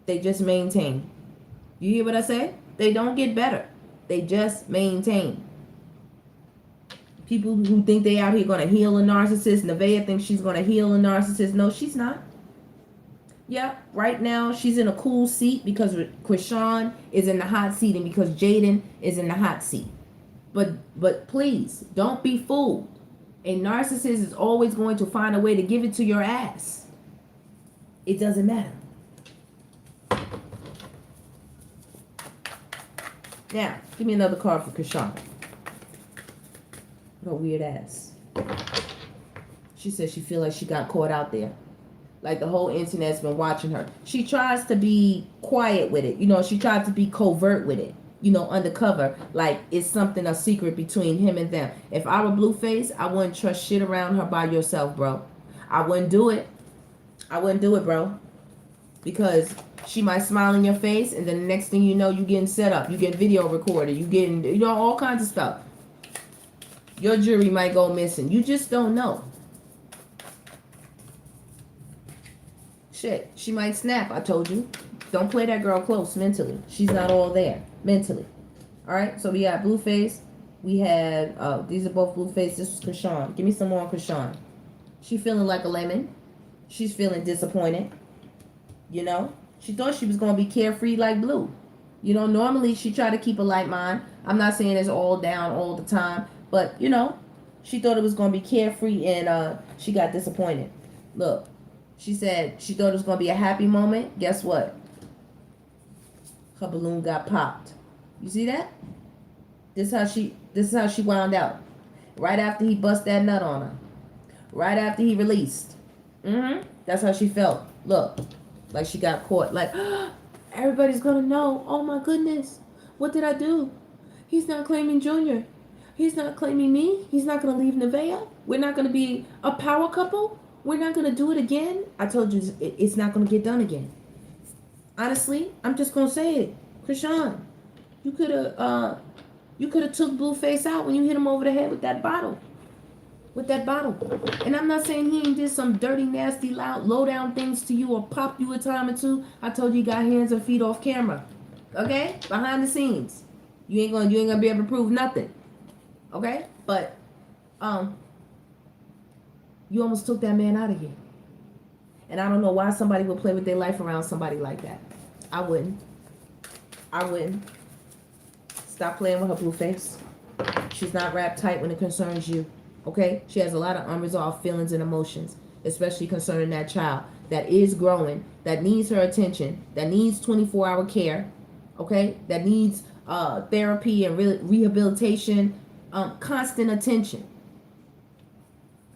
They just maintain. You hear what I say? They don't get better. They just maintain. People who think they out here going to heal a narcissist, Nevaeh thinks she's going to heal a narcissist. No, she's not. Yeah, right now she's in a cool seat because Krishan is in the hot seat and because Jaden is in the hot seat. But please don't be fooled. A narcissist is always going to find a way to give it to your ass. It doesn't matter. Now, give me another card for Krishan. What a weird ass. She says she feel like she got caught out there. Like the whole internet's been watching her. She tries to be quiet with it. You know, she tries to be covert with it. You know, undercover. Like it's something, a secret between him and them. If I were Blueface, I wouldn't trust shit around her by yourself, bro. I wouldn't do it. I wouldn't do it, bro. Because she might smile in your face and then the next thing you know, you getting set up. You getting video recorded. You getting, you know, all kinds of stuff. Your jewelry might go missing. You just don't know. Shit, she might snap, I told you. Don't play that girl close mentally. She's not all there mentally. Alright, so we got Blueface. We had, these are both Blueface. This is Krishan. Give me some more on Krishan. She feeling like a lemon. She's feeling disappointed. You know? She thought she was going to be carefree like Blue. You know, normally she try to keep a light mind. I'm not saying it's all down all the time. But, you know, she thought it was going to be carefree and she got disappointed. Look. She said she thought it was going to be a happy moment. Guess what? Her balloon got popped. You see that? This is how she wound out. Right after he bust that nut on her. Right after he released. That's how she felt. Look. Like she got caught. Like, everybody's going to know. Oh my goodness. What did I do? He's not claiming Junior. He's not claiming me. He's not going to leave Nevaeh. We're not going to be a power couple. We're not going to do it again. I told you it's not going to get done again. Honestly, I'm just going to say it. Krishan, you could have took Blueface out when you hit him over the head with that bottle. With that bottle. And I'm not saying he ain't did some dirty, nasty, loud, low down things to you or popped you a time or two. I told you he got hands and feet off camera. Okay? Behind the scenes. You ain't gonna be able to prove nothing. Okay? But you almost took that man out of here. And I don't know why somebody would play with their life around somebody like that. I wouldn't. Stop playing with her, Blueface. She's not wrapped tight when it concerns you. Okay? She has a lot of unresolved feelings and emotions, especially concerning that child that is growing, that needs her attention, that needs 24-hour care. Okay? That needs therapy and rehabilitation, constant attention.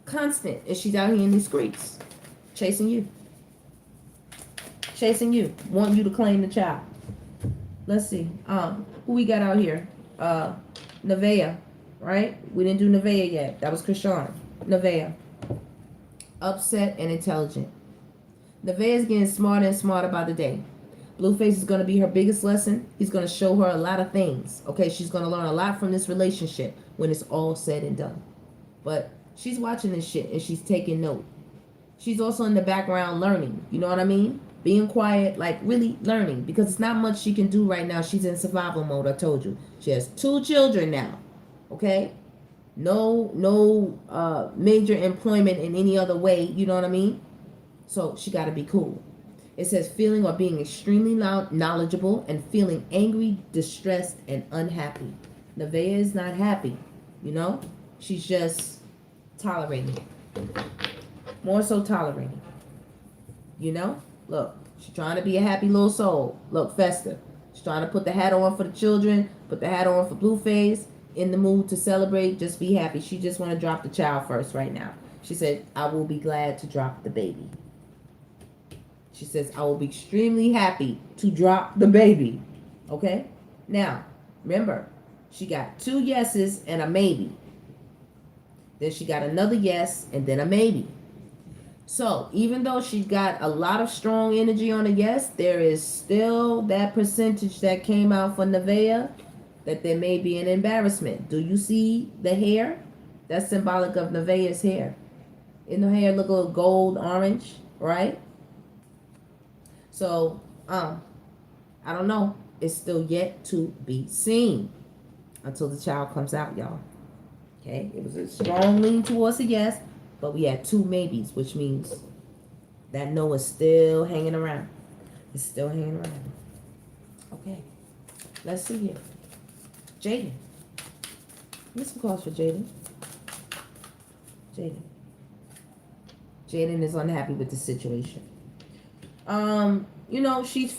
Constant. And she's out here in these streets. Chasing you. Chasing you. Wanting you to claim the child. Let's see. Who we got out here? Nevaeh. Right? We didn't do Nevaeh yet. That was Krishan. Nevaeh. Upset and intelligent. Nevaeh is getting smarter and smarter by the day. Blueface is going to be her biggest lesson. He's going to show her a lot of things. Okay? She's going to learn a lot from this relationship when it's all said and done. But she's watching this shit and she's taking note. She's also in the background learning. You know what I mean? Being quiet, like really learning. Because it's not much she can do right now. She's in survival mode, I told you. She has 2 children now. Okay? No major employment in any other way. You know what I mean? So she got to be cool. It says feeling or being extremely knowledgeable and feeling angry, distressed, and unhappy. Nevaeh is not happy. You know? She's just tolerating it. More so tolerating. You know? Look, she's trying to be a happy little soul. Look, festive. She's trying to put the hat on for the children, put the hat on for Blueface, in the mood to celebrate, just be happy. She just want to drop the child first right now. She said, I will be glad to drop the baby. She says, I will be extremely happy to drop the baby. Okay? Now, remember, she got 2 yeses and a maybe. Then she got another yes and then a maybe. So, even though she's got a lot of strong energy on a yes, there is still that percentage that came out for Nevaeh that there may be an embarrassment. Do you see the hair? That's symbolic of Nevaeh's hair. In the hair look a little gold orange, right? So, I don't know. It's still yet to be seen until the child comes out, y'all. Okay? It was a strong lean towards a yes, but we had 2 maybes, which means That no is still hanging around. It's still hanging around. Okay. Let's see here. Jaden. Get some calls for Jaden. Jaden. Jaden is unhappy with the situation. You know, she's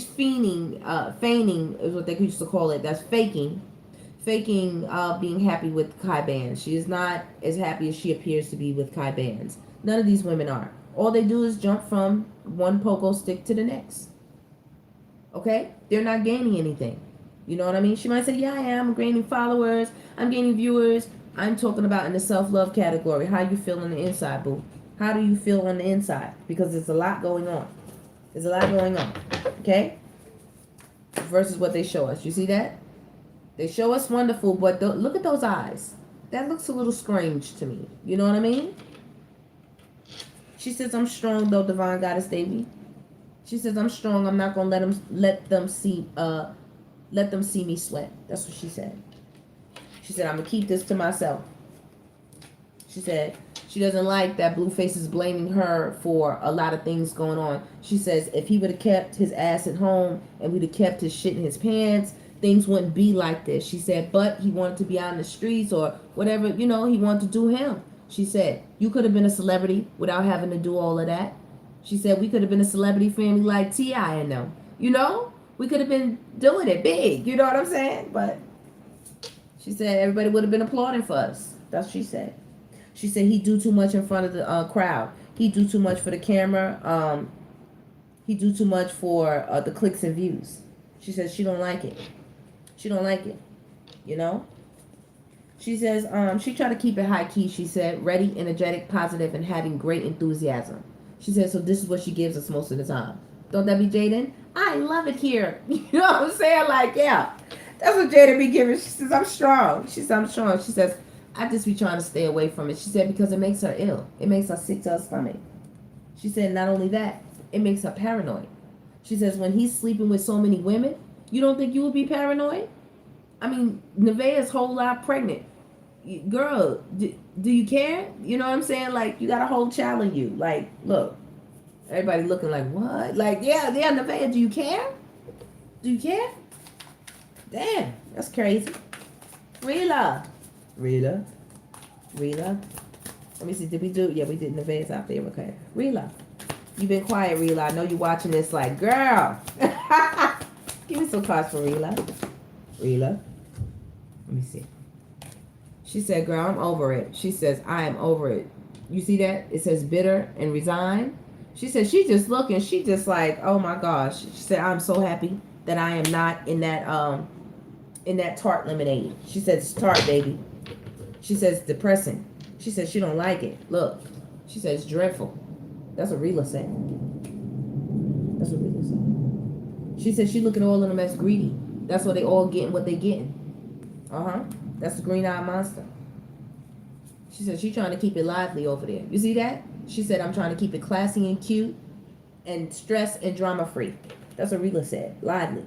feigning is what they used to call it. That's faking being happy with Kai Bands. She is not as happy as she appears to be with Kai Bands. None of these women are. All they do is jump from one pogo stick to the next. Okay? They're not gaining anything. You know what I mean? She might say, yeah, I am. I'm gaining followers. I'm gaining viewers. I'm talking about in the self-love category. How you feel on the inside, boo? How do you feel on the inside? Because there's a lot going on. There's a lot going on. Okay? Versus what they show us. You see that? They show us wonderful, but look at those eyes. That looks a little strange to me. You know what I mean? She says, I'm strong though, Divine Goddess Devi. She says, I'm strong. I'm not gonna let them see me sweat. That's what she said. She said, I'm gonna keep this to myself. She said she doesn't like that Blueface is blaming her for a lot of things going on. She says if he would have kept his ass at home and we'd have kept his shit in his pants, things wouldn't be like this. She said, but he wanted to be out in the streets or whatever, you know, he wanted to do him. She said, you could have been a celebrity without having to do all of that. She said, we could have been a celebrity family like T.I. and them. You know, we could have been doing it big. You know what I'm saying? But she said everybody would have been applauding for us. That's what she said. She said he do too much in front of the crowd. He do too much for the camera. He do too much for the clicks and views. She says she don't like it. She don't like it. You know? She says she tried to keep it high key. She said ready, energetic, positive, and having great enthusiasm. She said so this is what she gives us most of the time. Don't that be Jaden? I love it here. You know what I'm saying? Like, yeah. That's what Jaden be giving. She says, I'm strong. She says, I'm strong. She says, I just be trying to stay away from it. She said because it makes her ill. It makes her sick to her stomach. She said not only that, it makes her paranoid. She says when he's sleeping with so many women, you don't think you would be paranoid? I mean, Nevaeh's whole lot pregnant. Girl, do you care? You know what I'm saying? Like, you got a whole child in you. Like, look. Everybody looking like, what? Like, yeah, Nevaeh, do you care? Do you care? Damn, that's crazy. Rila. Let me see, did we do? Yeah, we did. Nevaeh's out there. Okay. Rila. You've been quiet, Rila. I know you're watching this like, girl. Give me some cards for Rila. Let me see. She said, girl, I'm over it. She says, I am over it. You see that? It says bitter and resign. She said, she just looking. She just like, oh my gosh. She said, I'm so happy that I am not in that tart lemonade. She said, it's tart, baby. She says, depressing. She says, she don't like it. Look. She says, dreadful. That's what Rila said. She said, she looking at all of them as greedy. That's why they all getting what they getting. That's the green-eyed monster. She said she trying to keep it lively over there. You see that? She said, I'm trying to keep it classy and cute and stress and drama-free. That's what Rila said. Lively.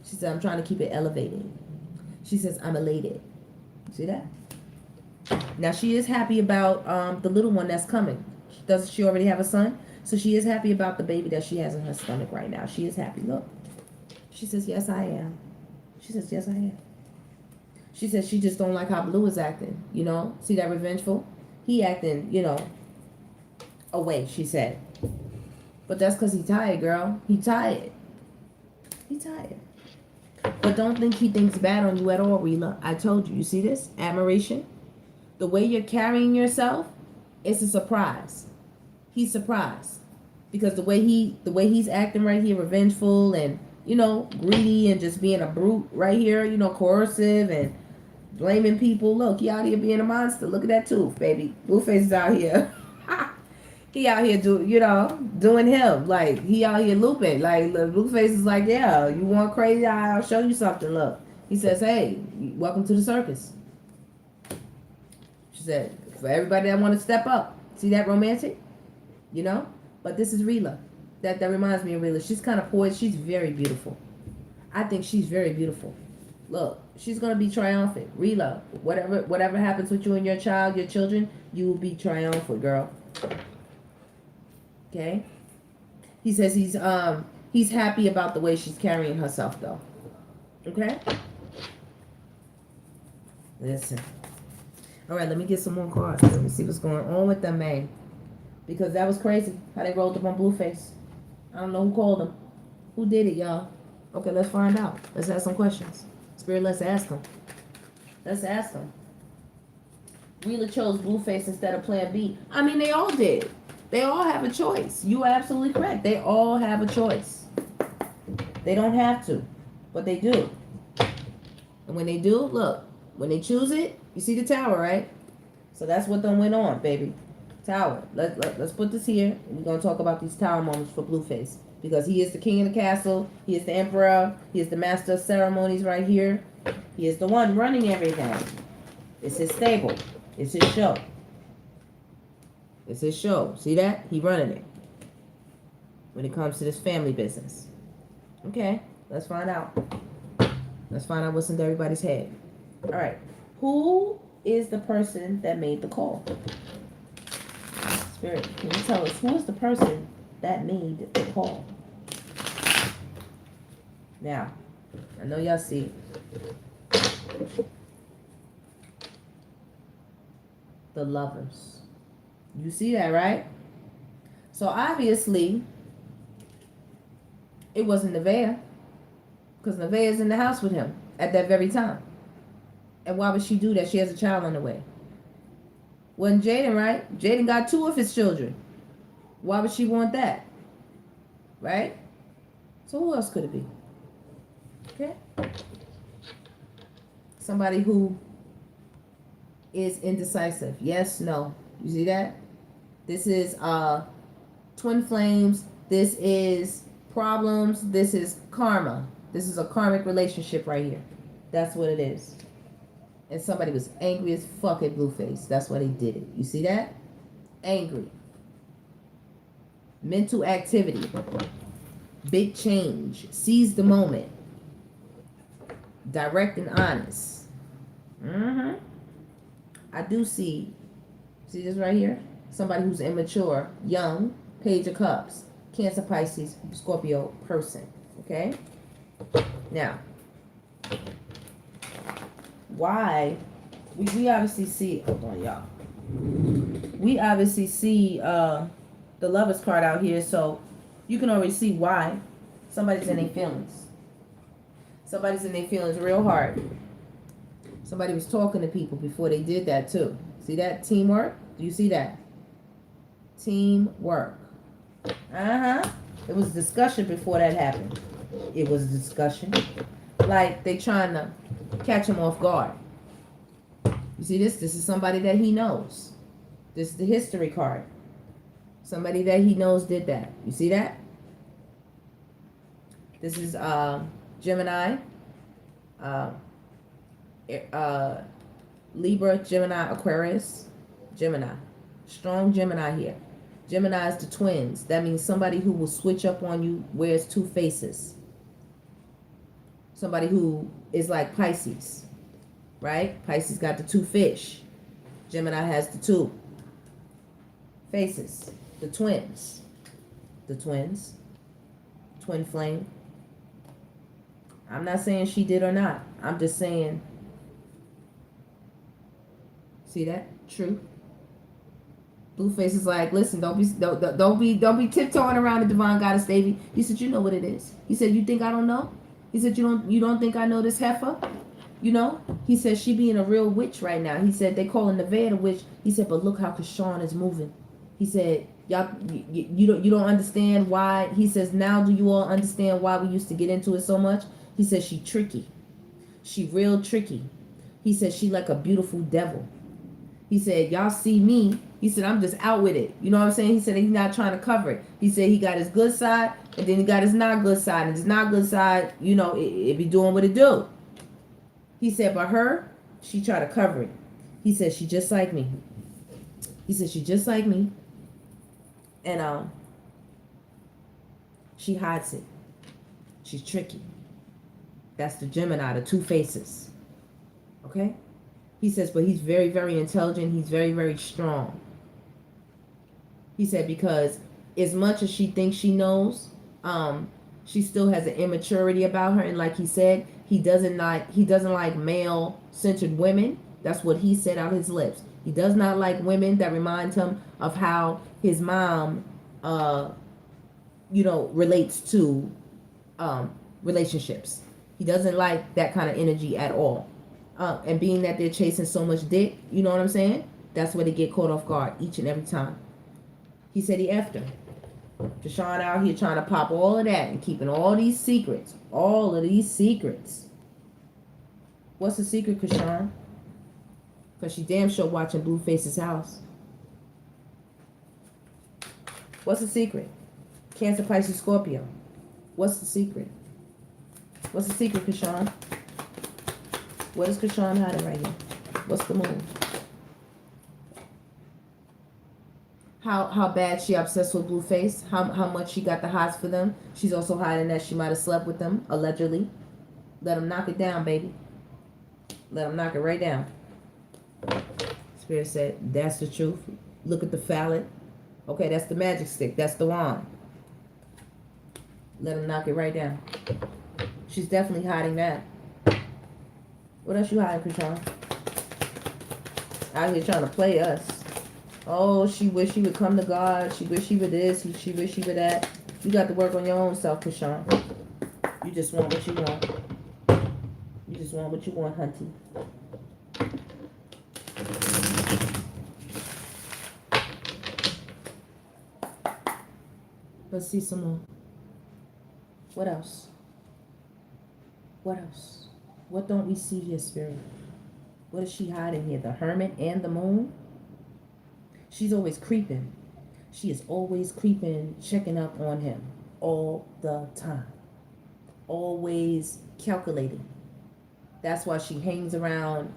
She said, I'm trying to keep it elevated. She says, I'm elated. See that? Now, she is happy about the little one that's coming. Doesn't she already have a son? So she is happy about the baby that she has in her stomach right now. She is happy. Look. She says, yes, I am. She says, yes, I am. She says she just don't like how Blue is acting. You know? See that revengeful? He acting, you know, away, she said. But that's because he tired, girl. He tired. But don't think he thinks bad on you at all, Rila. I told you. You see this? Admiration. The way you're carrying yourself, it's a surprise. He's surprised. Because the way he's acting right here, revengeful and, you know, greedy and just being a brute right here, you know, coercive and blaming people. Look, he out here being a monster. Look at that tooth, baby. Blueface is out here. He out here doing him. Like, he out here looping. Like, Blueface is like, yeah, you want crazy? I'll show you something. Look. He says, hey, welcome to the circus. She said, for everybody that want to step up. See that romantic? You know? But this is Rila. That reminds me of Rila. She's kind of poised. She's very beautiful. I think she's very beautiful. Look, she's going to be triumphant. Rila, whatever happens with you and your child, your children, you will be triumphant, girl. Okay? He says he's happy about the way she's carrying herself though. Okay? Listen. Alright, let me get some more cards. Let me see what's going on with them, man. Because that was crazy how they rolled up on Blueface. I don't know who called them. Who did it, y'all? Okay, let's find out. Let's ask some questions. Spirit, let's ask them. Let's ask them. Wheeler chose Blueface instead of Plan B. I mean, they all did. They all have a choice. You are absolutely correct. They all have a choice. They don't have to, but they do. And when they do, look, when they choose it, you see the tower, right? So that's what done went on, baby. Tower. Let's put this here. We're going to talk about these tower moments for Blueface. Because he is the king of the castle. He is the emperor. He is the master of ceremonies right here. He is the one running everything. It's his stable. It's his show. It's his show. See that? He running it. When it comes to this family business. Okay. Let's find out. Let's find out what's in everybody's head. All right. Who is the person that made the call? Spirit, can you tell us who is the person that made the call? Now, I know y'all see. The Lovers. You see that, right? So obviously, it wasn't Nevaeh. Because Nevaeh is in the house with him at that very time. And why would she do that? She has a child on the way. Wasn't Jaden, right? Jaden got 2 of his children. Why would she want that? Right? So who else could it be? Okay. Somebody who is indecisive. Yes, no. You see that? This is twin flames. This is problems. This is karma. This is a karmic relationship right here. That's what it is. And somebody was angry as fuck at Blueface. That's why they did it. You see that? Angry. Mental activity. Big change. Seize the moment. Direct and honest. I do see this right here? Somebody who's immature, young, Page of Cups, Cancer, Pisces, Scorpio person. Okay? Now, why we obviously see, hold on y'all, we obviously see the Lovers card out here, so you can already see why somebody's in their feelings. Somebody's in their feelings real hard. Somebody was talking to people before they did that too. See that? Teamwork. Do you see that? Teamwork. It was discussion before that happened. It was a discussion. Like they trying to catch him off guard. You see this? This is somebody that he knows. This is the history card. Somebody that he knows did that. You see that? This is Gemini, Libra, Gemini, Aquarius, Gemini. Strong Gemini here. Gemini is the twins. That means somebody who will switch up on you, wears 2 faces. Somebody who is like Pisces, right? Pisces got the 2 fish. Gemini has the 2 faces. The twins. The twins. Twin flame. I'm not saying she did or not. I'm just saying. See that? Truth. Blueface is like, listen, don't be tiptoeing around the divine goddess, Davy. He said, you know what it is. He said, you think I don't know? He said, you don't think I know this heifer? You know? He said, she being a real witch right now. He said, they calling Nevaeh a witch. He said, but look how Kashawn is moving. He said, y'all, you don't understand why. He says, now do you all understand why we used to get into it so much? He says, she tricky. She real tricky. He said, she like a beautiful devil. He said, y'all see me. He said, I'm just out with it. You know what I'm saying? He said, he's not trying to cover it. He said, he got his good side, and then he got his not good side. And his not good side, you know, it be doing what it do. He said, but her, she try to cover it. He said, she just like me. He said, she just like me. And she hides it. She's tricky. That's the Gemini, the 2 faces. Okay? He says, but he's very, very intelligent. He's very, very strong. He said, because as much as she thinks she knows, she still has an immaturity about her. And like he said, he doesn't like male centered women. That's what he said out his lips. He does not like women that remind him of how his mom, relates to relationships. He doesn't like that kind of energy at all. And being that they're chasing so much dick, you know what I'm saying? That's where they get caught off guard each and every time. He said he effed her. Deshaun out here trying to pop all of that and keeping all these secrets. All of these secrets. What's the secret, Krishan? Because she damn sure watching Blueface's house. What's the secret? Cancer, Pisces, Scorpio. What's the secret? What's the secret, Krishan? What is Krishan hiding right here? What's the move? How bad she obsessed with Blueface? How much she got the hots for them? She's also hiding that she might have slept with them, allegedly. Let him knock it down, baby. Let him knock it right down. Spirit said, that's the truth. Look at the fallet. Okay, that's the magic stick. That's the wand. Let him knock it right down. She's definitely hiding that. What else you hiding, Krishan? Out here trying to play us. Oh, she wish she would come to God. She wish she would this. She wish she would that. You got to work on your own self, Krishan. You just want what you want. You just want what you want, hunty. Let's see some more. What else? What else? What don't we see here, Spirit? What is she hiding here? The Hermit and the Moon? She's always creeping. She is always creeping, checking up on him all the time. Always calculating. That's why she hangs around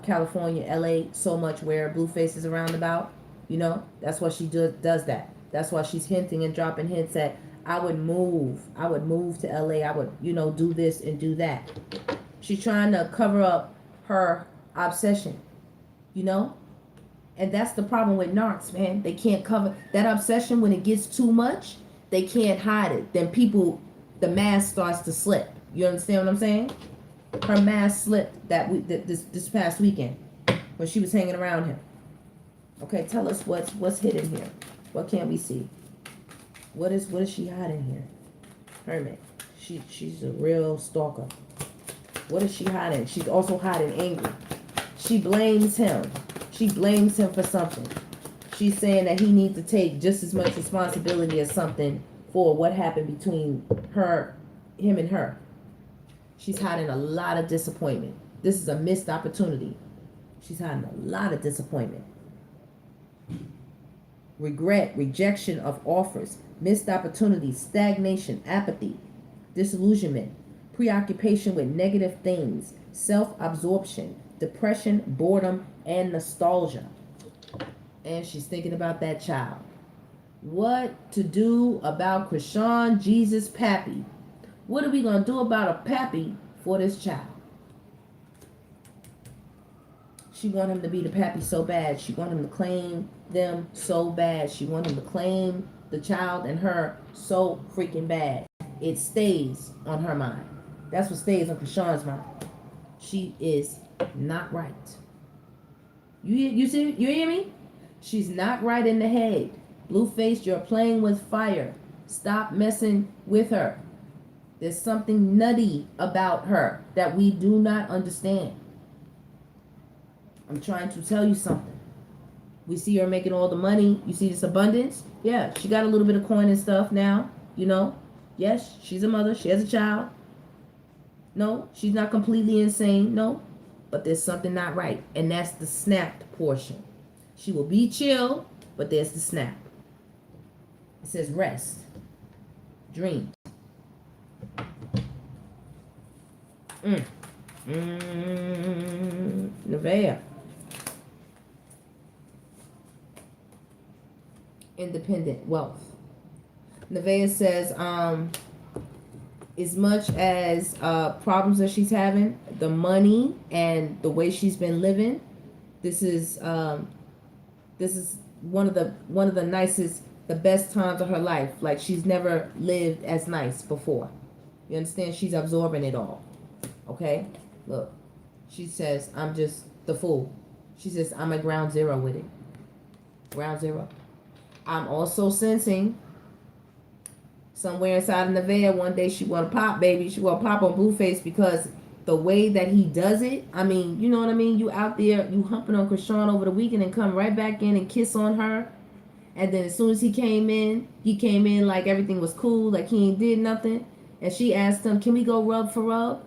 California, LA so much where Blueface is around about. You know, that's why she does that. That's why she's hinting and dropping hints at, I would move to LA. I would, do this and do that. She's trying to cover up her obsession, And that's the problem with narcs, man. They can't cover that obsession. When it gets too much, they can't hide it. Then the mask starts to slip. You understand what I'm saying? Her mask slipped this past weekend when she was hanging around him. Okay, tell us what's hidden here. What can't we see? What is she hiding here? Hermit. She's a real stalker. What is she hiding? She's also hiding anger. She blames him. She blames him for something. She's saying that he needs to take just as much responsibility as something for what happened between him and her. She's hiding a lot of disappointment. This is a missed opportunity. She's hiding a lot of disappointment. Regret, rejection of offers, missed opportunities, stagnation, apathy, disillusionment, preoccupation with negative things, self-absorption, depression, boredom, and nostalgia. And she's thinking about that child. What to do about Krishan Jesus Pappy? What are we going to do about a pappy for this child? She want him to be the pappy so bad. She want him to claim them so bad. She want him to claim the child and her so freaking bad. It stays on her mind. That's what stays on Krishan's mind. She is not right. You see? You hear me? She's not right in the head. Blueface, you're playing with fire. Stop messing with her. There's something nutty about her that we do not understand. I'm trying to tell you something. We see her making all the money. You see this abundance? Yeah, she got a little bit of coin and stuff now, Yes, she's a mother. She has a child. No, she's not completely insane. No, but there's something not right. And that's the snapped portion. She will be chill, but there's the snap. It says rest. Dreams. Nevaeh. Independent wealth. Nevaeh says, as much as problems that she's having, the money and the way she's been living, this is one of the nicest the best times of her life. Like she's never lived as nice before. You understand? She's absorbing it all. Okay? Look. She says, I'm just the fool. She says, I'm at ground zero with it. Ground zero. I'm also sensing somewhere inside of Nevaeh, one day she want to pop, baby. She want to pop on Blueface because the way that he does it, I mean, you know what I mean? You out there, you humping on Krishan over the weekend and come right back in and kiss on her. And then as soon as he came in like everything was cool, like he ain't did nothing. And she asked him, can we go rub for rub?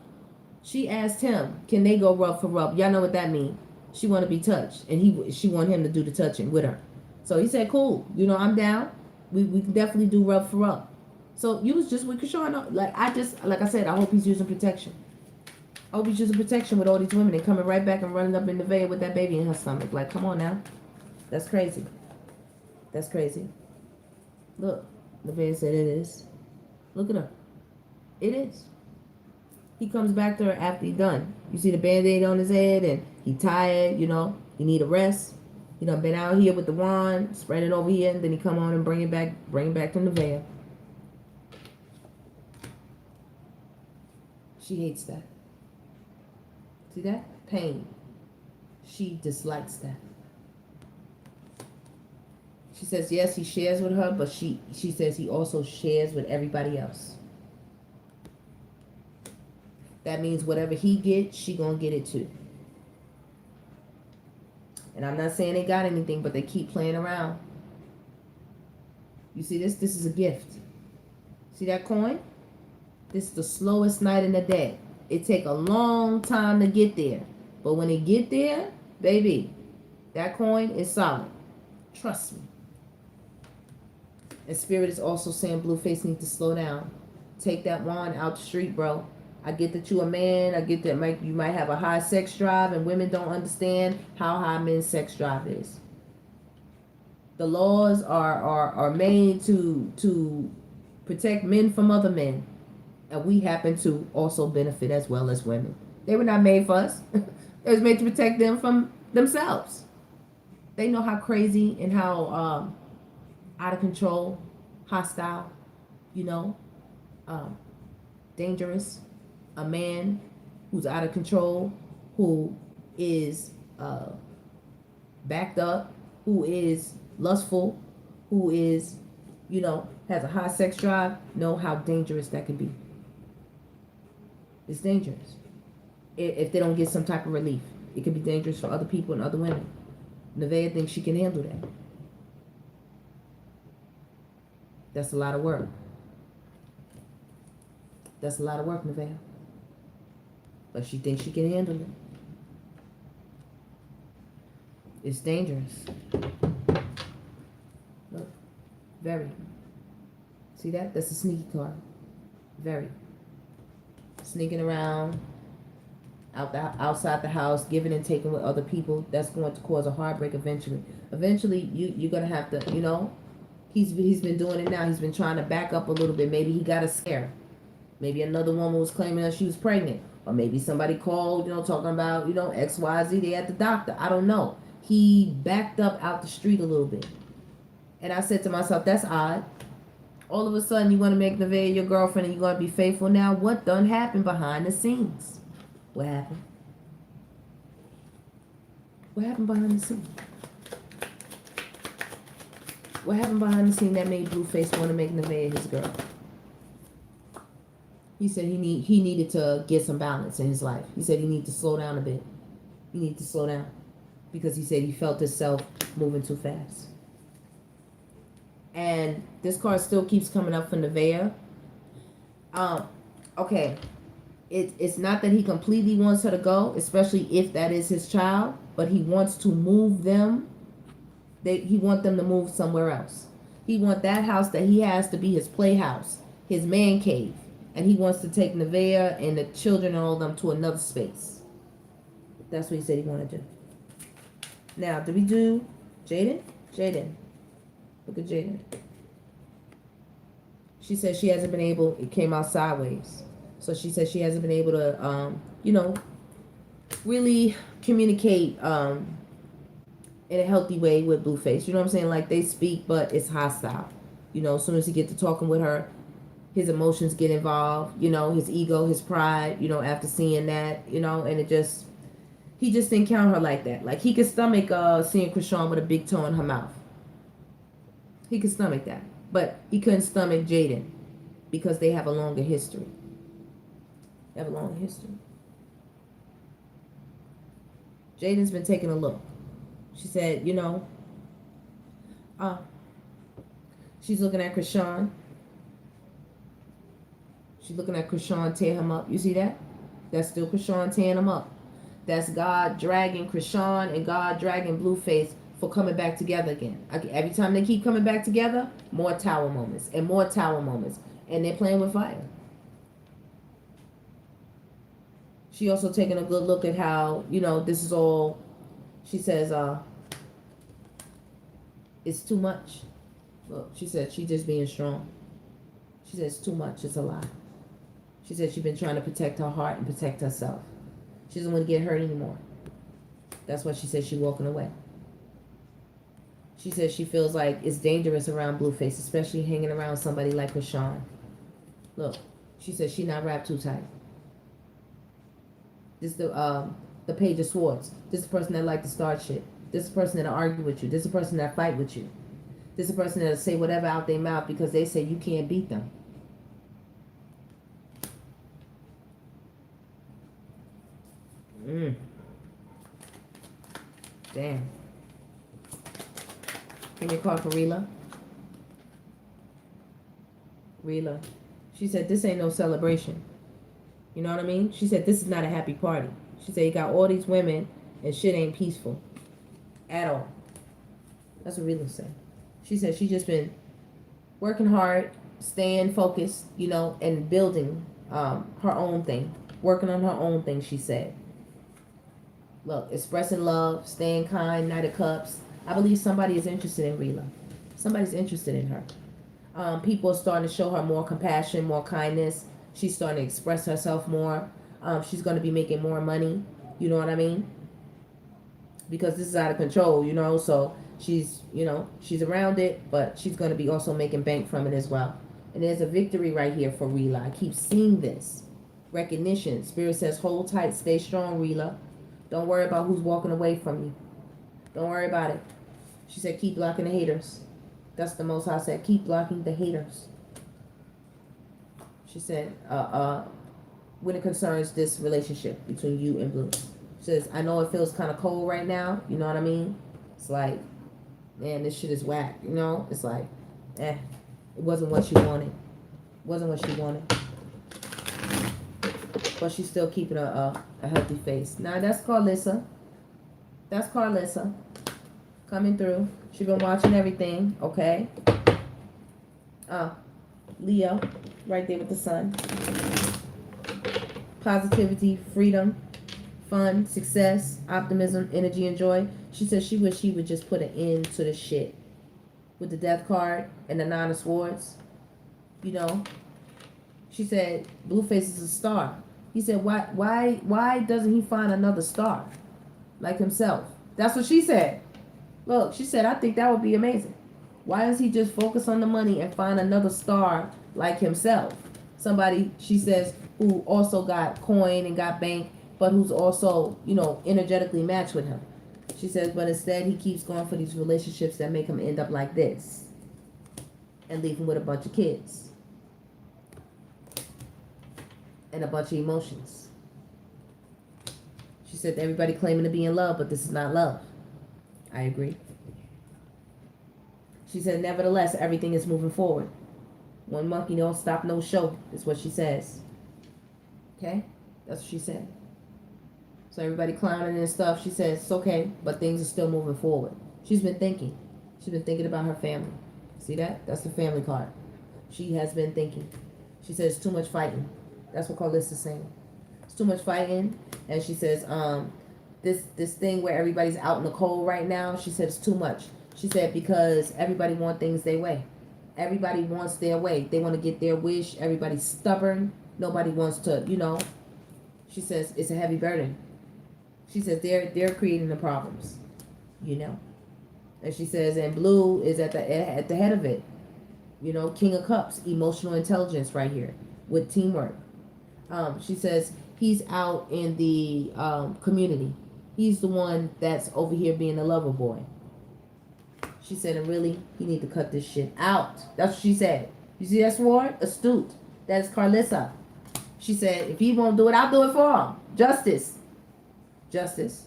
She asked him, can they go rub for rub? Y'all know what that means. She want to be touched. And she want him to do the touching with her. So he said, cool. You know, I'm down. We can definitely do rub for rub. So you was just with Krishan. Like I said, I hope he's using protection. I hope he's using protection with all these women and coming right back and running up in the veil with that baby in her stomach. Like, come on now. That's crazy. That's crazy. Look, the veil said it is. Look at her. It is. He comes back to her after he done. You see the band-aid on his head and he tired, you know. He need a rest. He done been out here with the wand, spread it over here, and then he come on and bring it back from the veil. She hates that. See that? Pain. She dislikes that. She says, yes, he shares with her, but she says he also shares with everybody else. That means whatever he gets, she gonna get it too. And I'm not saying they got anything, but they keep playing around. You see this? This is a gift. See that coin? This is the slowest night in the day. It take a long time to get there. But when it get there, baby, that coin is solid. Trust me. And Spirit is also saying Blueface needs to slow down. Take that wand out the street, bro. I get that you a man. I get that you might have a high sex drive, and women don't understand how high men's sex drive is. The laws are made to protect men from other men. And we happen to also benefit as well as women. They were not made for us. It was made to protect them from themselves. They know how crazy and how out of control, hostile, you know, dangerous a man who's out of control, who is backed up, who is lustful, who is, you know, has a high sex drive, know how dangerous that can be. It's dangerous. If they don't get some type of relief, it can be dangerous for other people and other women. Nevaeh thinks she can handle that. That's a lot of work. That's a lot of work, Nevaeh. But she thinks she can handle it. It's dangerous. Look, very. See that? That's a sneaky card. Very. Sneaking around, outside the house, giving and taking with other people. That's going to cause a heartbreak eventually. Eventually, you're going to have to, you know, he's been doing it now. He's been trying to back up a little bit. Maybe he got a scare. Maybe another woman was claiming that she was pregnant. Or maybe somebody called, you know, talking about, you know, XYZ, they at the doctor. I don't know. He backed up out the street a little bit. And I said to myself, that's odd. All of a sudden, you want to make Nevaeh your girlfriend and you're going to be faithful now? What done happened behind the scenes? What happened? What happened behind the scenes? What happened behind the scene that made Blueface want to make Nevaeh his girl? He said he needed to get some balance in his life. He said he needed to slow down a bit. He needed to slow down. Because he said he felt himself moving too fast. And this card still keeps coming up for Nevaeh. Okay. It's not that he completely wants her to go, especially if that is his child, but he wants to move them. He wants them to move somewhere else. He wants that house that he has to be his playhouse, his man cave. And he wants to take Nevaeh and the children and all of them to another space. That's what he said he wanted to do. Now, did we do Jaden? Jaden. Look at Jaden. She said she hasn't been able, it came out sideways. So she said she hasn't been able to, you know, really communicate in a healthy way with Blueface. You know what I'm saying? Like, they speak, but it's hostile. You know, as soon as he get to talking with her, his emotions get involved. You know, his ego, his pride. You know, after seeing that, you know, and it just, he just didn't count her like that. Like, he could stomach seeing Krishan with a big toe in her mouth. He could stomach that, but he couldn't stomach Jaden because they have a longer history. They have a longer history. Jaden's been taking a look. She said, you know, she's looking at Krishan. She's looking at Krishan tear him up. You see that? That's still Krishan tearing him up. That's God dragging Krishan and God dragging Blueface for coming back together again. Every time they keep coming back together, more tower moments and more tower moments. And they're playing with fire. She also taking a good look at how, you know, this is all, she says, it's too much. Look, she said she's just being strong. She said it's too much. It's a lot. She said she's been trying to protect her heart and protect herself. She doesn't want to get hurt anymore. That's why she said she's walking away. She says she feels like it's dangerous around Blueface, especially hanging around somebody like Krishan. Look, she says she's not wrapped too tight. This is the Page of Swords. This is the person that like to start shit. This is the person that'll argue with you. This is the person that fight with you. This is the person that'll say whatever out their mouth because they say you can't beat them. Damn. Give me a call for Rila. Rila. She said this ain't no celebration. You know what I mean? She said this is not a happy party. She said you got all these women and shit ain't peaceful. At all. That's what Rila said. She said she just been working hard, staying focused, you know, and building her own thing. Working on her own thing, she said. Look, expressing love, staying kind, Knight of Cups. I believe somebody is interested in Rila. Somebody's interested in her. People are starting to show her more compassion, more kindness. She's starting to express herself more. She's going to be making more money. You know what I mean? Because this is out of control, you know. So she's, you know, she's around it, but she's going to be also making bank from it as well. And there's a victory right here for Rila. I keep seeing this. Recognition. Spirit says, hold tight, stay strong, Rila. Don't worry about who's walking away from you. Don't worry about it. She said, keep blocking the haters. That's the Most High said, keep blocking the haters. She said, when it concerns this relationship between you and Blue. She says, I know it feels kind of cold right now. You know what I mean? It's like, man, this shit is whack. You know? It's like, it wasn't what she wanted. It wasn't what she wanted. But she's still keeping a healthy face. Now, that's Carlissa. That's Carlissa. Coming through. She's been watching everything, okay? Leo, right there with the sun. Positivity, freedom, fun, success, optimism, energy, and joy. She says she wish she would just put an end to the shit. With the Death card and the Nine of Swords. You know? She said, Blueface is a star. He said, why doesn't he find another star? Like himself. That's what she said. Look, she said, I think that would be amazing. Why does he just focus on the money and find another star like himself? Somebody, she says, who also got coin and got bank, but who's also, you know, energetically matched with him. She says, but instead he keeps going for these relationships that make him end up like this. And leave him with a bunch of kids. And a bunch of emotions. She said everybody claiming to be in love, but this is not love. I agree. She said, nevertheless, everything is moving forward. One monkey don't stop no show, is what she says. Okay? That's what she said. So everybody clowning and stuff, she says, it's okay, but things are still moving forward. She's been thinking. She's been thinking about her family. See that? That's the family card. She has been thinking. She says, too much fighting. That's what Carlissa's saying. It's too much fighting. And she says, this thing where everybody's out in the cold right now, she said it's too much. She said because everybody wants things their way. Everybody wants their way. They want to get their wish. Everybody's stubborn. Nobody wants to, you know. She says it's a heavy burden. She says they're creating the problems, you know. And she says, and blue is at the head of it. You know, King of Cups, emotional intelligence right here with teamwork. She says he's out in the community. He's the one that's over here being a lover boy. She said, and really, you need to cut this shit out. That's what she said. You see that sword? Astute. That is Carlissa. She said, if he won't do it, I'll do it for him. Justice. Justice.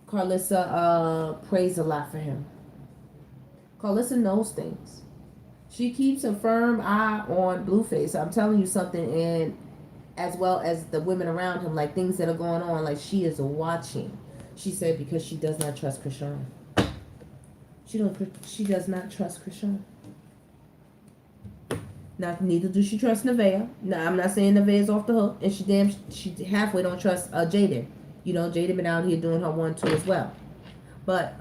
Carlissa prays a lot for him. Carlissa knows things. She keeps a firm eye on Blueface. I'm telling you something, and as well as the women around him, like things that are going on, like she is watching. She said because she does not trust Krishan. She does not trust Krishan. Now, neither do she trust Nevaeh. Now, I'm not saying Nevaeh's off the hook, and she halfway don't trust Jada. You know, Jada been out here doing her 1-2 as well. But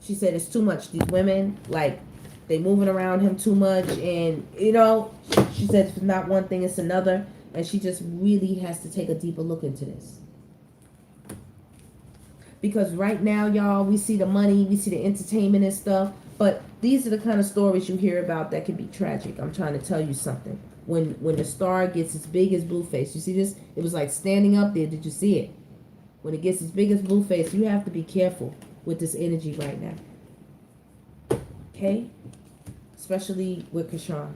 she said it's too much. These women, like, they moving around him too much, and you know, she said it's not one thing, it's another, and she just really has to take a deeper look into this. Because right now, y'all, we see the money, we see the entertainment and stuff, but these are the kind of stories you hear about that can be tragic. I'm trying to tell you something. When the star gets as big as Blueface, you see this? It was like standing up there. Did you see it? When it gets as big as Blueface, you have to be careful with this energy right now. Okay? Especially with Krishan.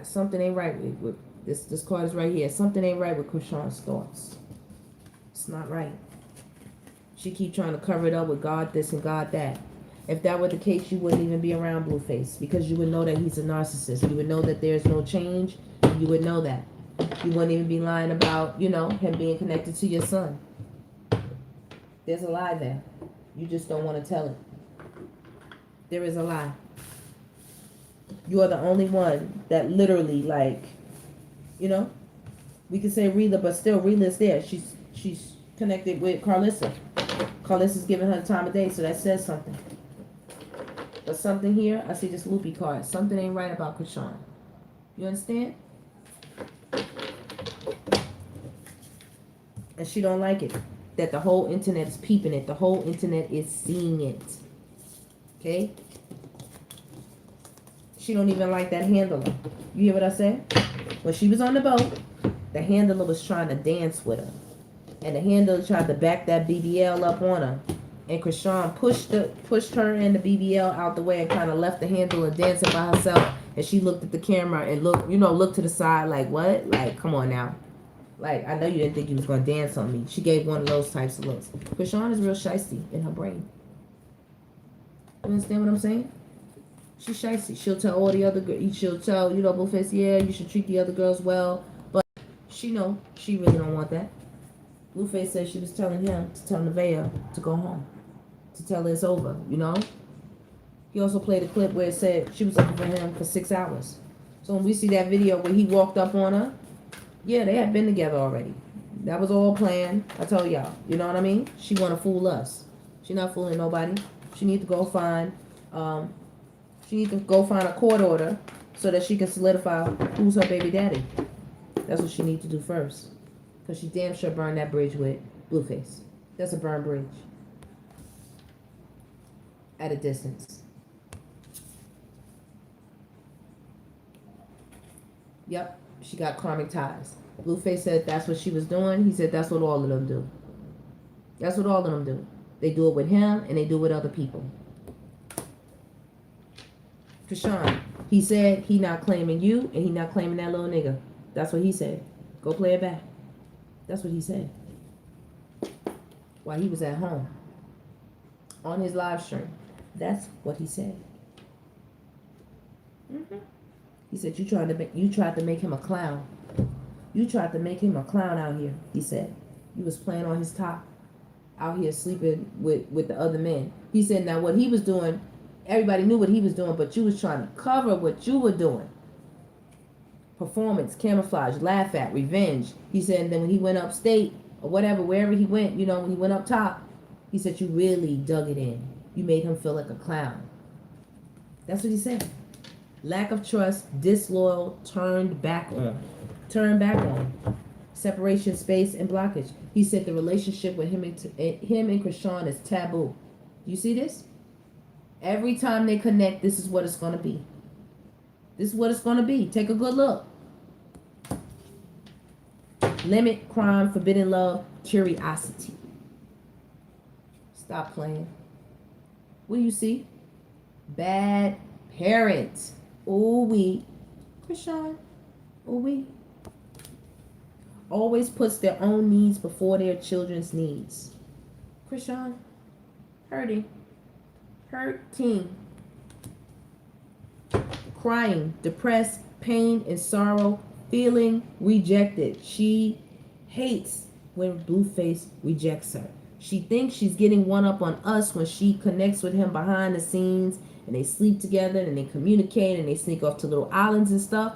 Something ain't right with this card is right here. Something ain't right with Krishan's thoughts. It's not right. She keep trying to cover it up with God this and God that. If that were the case, you wouldn't even be around Blueface, because you would know that he's a narcissist. You would know that there's no change. You would know that. You wouldn't even be lying about, you know, him being connected to your son. There's a lie there. You just don't want to tell it. There is a lie. You are the only one that literally, like, you know, we could say Rila, but still Rila is there. She's connected with Carlissa. Carlissa's giving her the time of day, so that says something. But something here, I see this loopy card. Something ain't right about Krishan. You understand? And she don't like it. That the whole internet is peeping it. The whole internet is seeing it. Okay? She don't even like that handler. You hear what I said? When she was on the boat, the handler was trying to dance with her. And the handler tried to back that BBL up on her. And Krishan pushed her and the BBL out the way and kind of left the handler dancing by herself. And she looked at the camera and looked to the side like, what? Like, come on now. Like, I know you didn't think you was going to dance on me. She gave one of those types of looks. Krishan is real shiesty in her brain. You understand what I'm saying? She's shiesty. She'll tell all the other girls. She'll tell, Blueface, yeah, you should treat the other girls well. But she know she really don't want that. Blueface said she was telling him to tell Nevaeh to go home. To tell her it's over, you know? He also played a clip where it said she was looking for him for 6 hours. So when we see that video where he walked up on her, yeah, they had been together already. That was all planned. I told y'all. You know what I mean? She want to fool us. She not fooling nobody. She need to go find a court order so that she can solidify who's her baby daddy. That's what she need to do first. Because she damn sure burned that bridge with Blueface. That's a burned bridge. At a distance. Yep, she got karmic ties. Blueface said that's what she was doing. He said that's what all of them do. That's what all of them do. They do it with him and they do it with other people. Krishan, he said he not claiming you and he not claiming that little nigga. That's what he said. Go play it back. That's what he said. While he was at home. On his live stream. That's what he said. Mm-hmm. He said, you tried to make him a clown. You tried to make him a clown out here, he said. You was playing on his top. Out here sleeping with the other men. He said, now what he was doing, everybody knew what he was doing, but you was trying to cover what you were doing. Performance, camouflage, laugh at, revenge. He said, and then when he went upstate, or whatever, wherever he went, when he went up top, he said, you really dug it in. You made him feel like a clown. That's what he said. Lack of trust, disloyal, turned back on. Turned back on. separation, space, and blockage. He said the relationship with him and Krishan is taboo. You see this? Every time they connect, this is what it's going to be. This is what it's going to be. Take a good look. Limit, crime, forbidden love, curiosity. Stop playing. What do you see? Bad parents. Ooh wee. Krishan. Ooh wee. Always puts their own needs before their children's needs. Krishan. Hurting. Crying, depressed, pain and sorrow, feeling rejected. She hates when Blueface rejects her. She thinks she's getting one up on us when she connects with him behind the scenes and they sleep together and they communicate and they sneak off to little islands and stuff.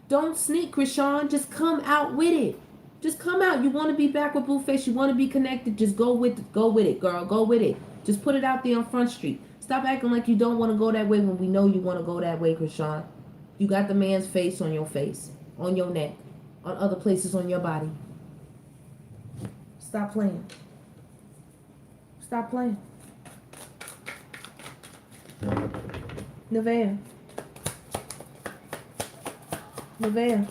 Don't sneak, Krishan. Just come out with it. Just come out. You want to be back with Blueface. You want to be connected. Just go with it, girl. Go with it. Just put it out there on Front Street. Stop acting like you don't want to go that way when we know you want to go that way, Krishan. You got the man's face on your face, on your neck, on other places on your body. Stop playing. Stop playing. Nevaeh. Nevaeh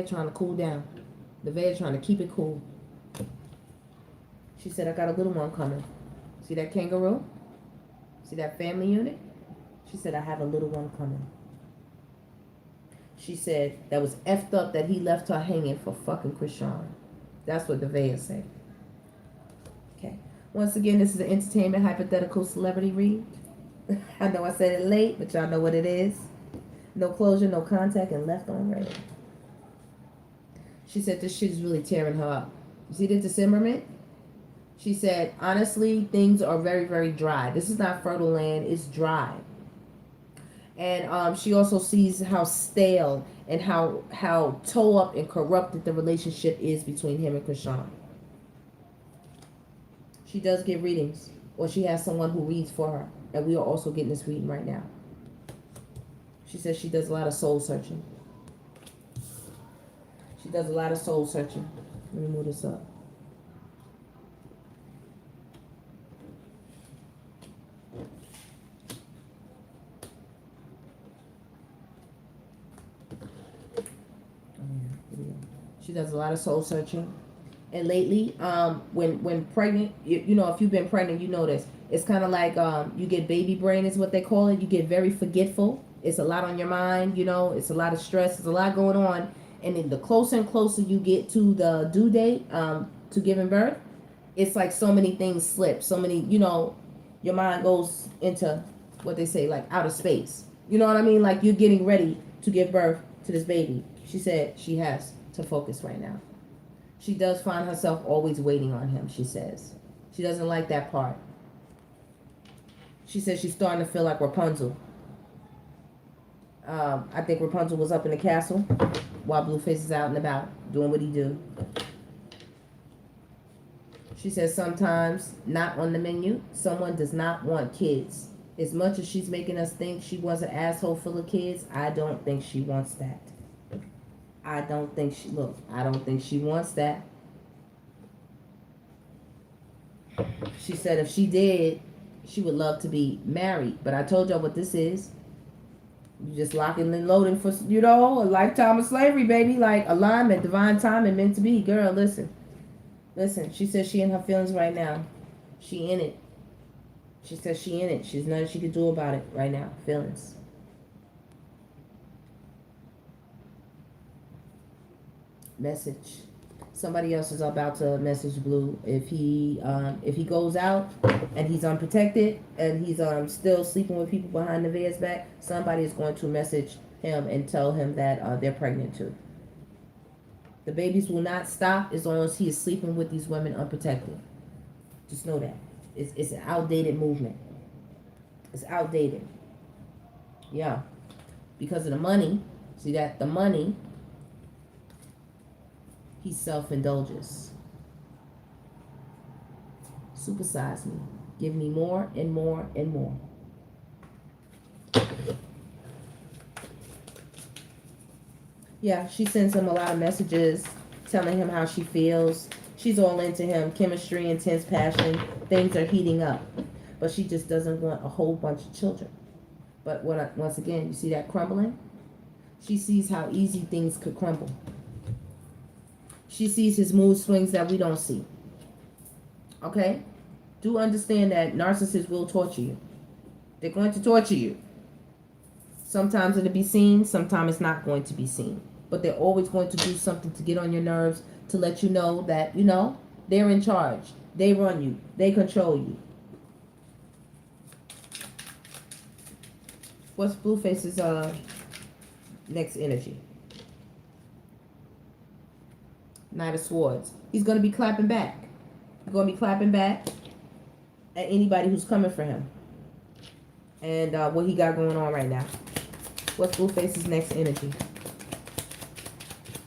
trying to cool down. Nevaeh trying to keep it cool. She said, I got a little one coming. See that kangaroo? See that family unit? She said, I have a little one coming. She said, that was effed up that he left her hanging for fucking Krishan. That's what Nevaeh said. Okay. Once again, this is an entertainment hypothetical celebrity read. I know I said it late, but y'all know what it is. No closure, no contact, and left on red. She said this shit is really tearing her up. You see the dismemberment? She said, honestly, things are very, very dry. This is not fertile land. It's dry. And she also sees how stale and how toe up and corrupted the relationship is between him and Krishan. She does get readings, or she has someone who reads for her. And we are also getting this reading right now. She says she does a lot of soul searching. She does a lot of soul searching. Let me move this up. She does a lot of soul searching. And lately, when pregnant, you know, if you've been pregnant, you know this. It's kind of like you get baby brain is what they call it. You get very forgetful. It's a lot on your mind, you know. It's a lot of stress. There's a lot going on. And then the closer and closer you get to the due date to giving birth, it's like so many things slip. So many, you know, your mind goes into what they say, like outer space. You know what I mean? Like you're getting ready to give birth to this baby. She said she has to focus right now. She does find herself always waiting on him, she says. She doesn't like that part. She says she's starting to feel like Rapunzel. I think Rapunzel was up in the castle while Blueface is out and about doing what he do. She says sometimes, not on the menu, someone does not want kids. As much as she's making us think she wants an asshole full of kids, I don't think she wants that. I don't think she wants that. She said if she did, she would love to be married. But I told y'all what this is. You just locking and loading for, you know, a lifetime of slavery, baby. Like alignment, divine timing, meant to be. Girl, listen. Listen, she says she in her feelings right now. She in it. She says she in it. She's nothing she can do about it right now. Feelings. Message. Somebody else is about to message Blue. If he goes out and he's unprotected and he's still sleeping with people behind Nevaeh's back, somebody is going to message him and tell him that they're pregnant too. The babies will not stop as long as he is sleeping with these women unprotected. Just know that. It's an outdated movement. It's outdated. Yeah. Because of the money. See that? The money. He self-indulges. Supersize me. Give me more and more and more. Yeah, she sends him a lot of messages telling him how she feels. She's all into him. Chemistry, intense passion. Things are heating up. But she just doesn't want a whole bunch of children. But once again, you see that crumbling? She sees how easy things could crumble. She sees his mood swings that we don't see. Okay? Do understand that narcissists will torture you. They're going to torture you. Sometimes it'll be seen, sometimes it's not going to be seen. But they're always going to do something to get on your nerves, to let you know that, they're in charge. They run you. They control you. What's Blueface's next energy? Knight of Swords. He's going to be clapping back. He's going to be clapping back at anybody who's coming for him. And what he got going on right now. What's Blueface's next energy?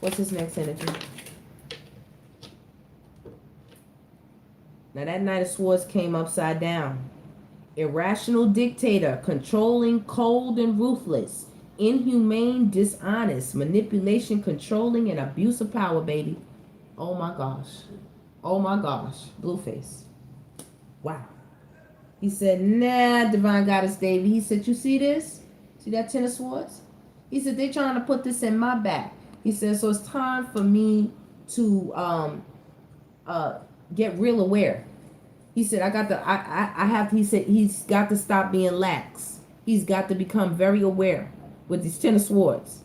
What's his next energy? Now that Knight of Swords came upside down. Irrational dictator, controlling, cold and ruthless, inhumane, dishonest, manipulation, controlling, and abuse of power, baby. Oh my gosh. Oh my gosh. Blueface. Wow. He said, nah, Divine Goddess Davy. He said, you see this? See that Ten of Swords? He said, they're trying to put this in my back. He said, so it's time for me to get real aware. He said, he said, he's got to stop being lax. He's got to become very aware with these Ten of Swords.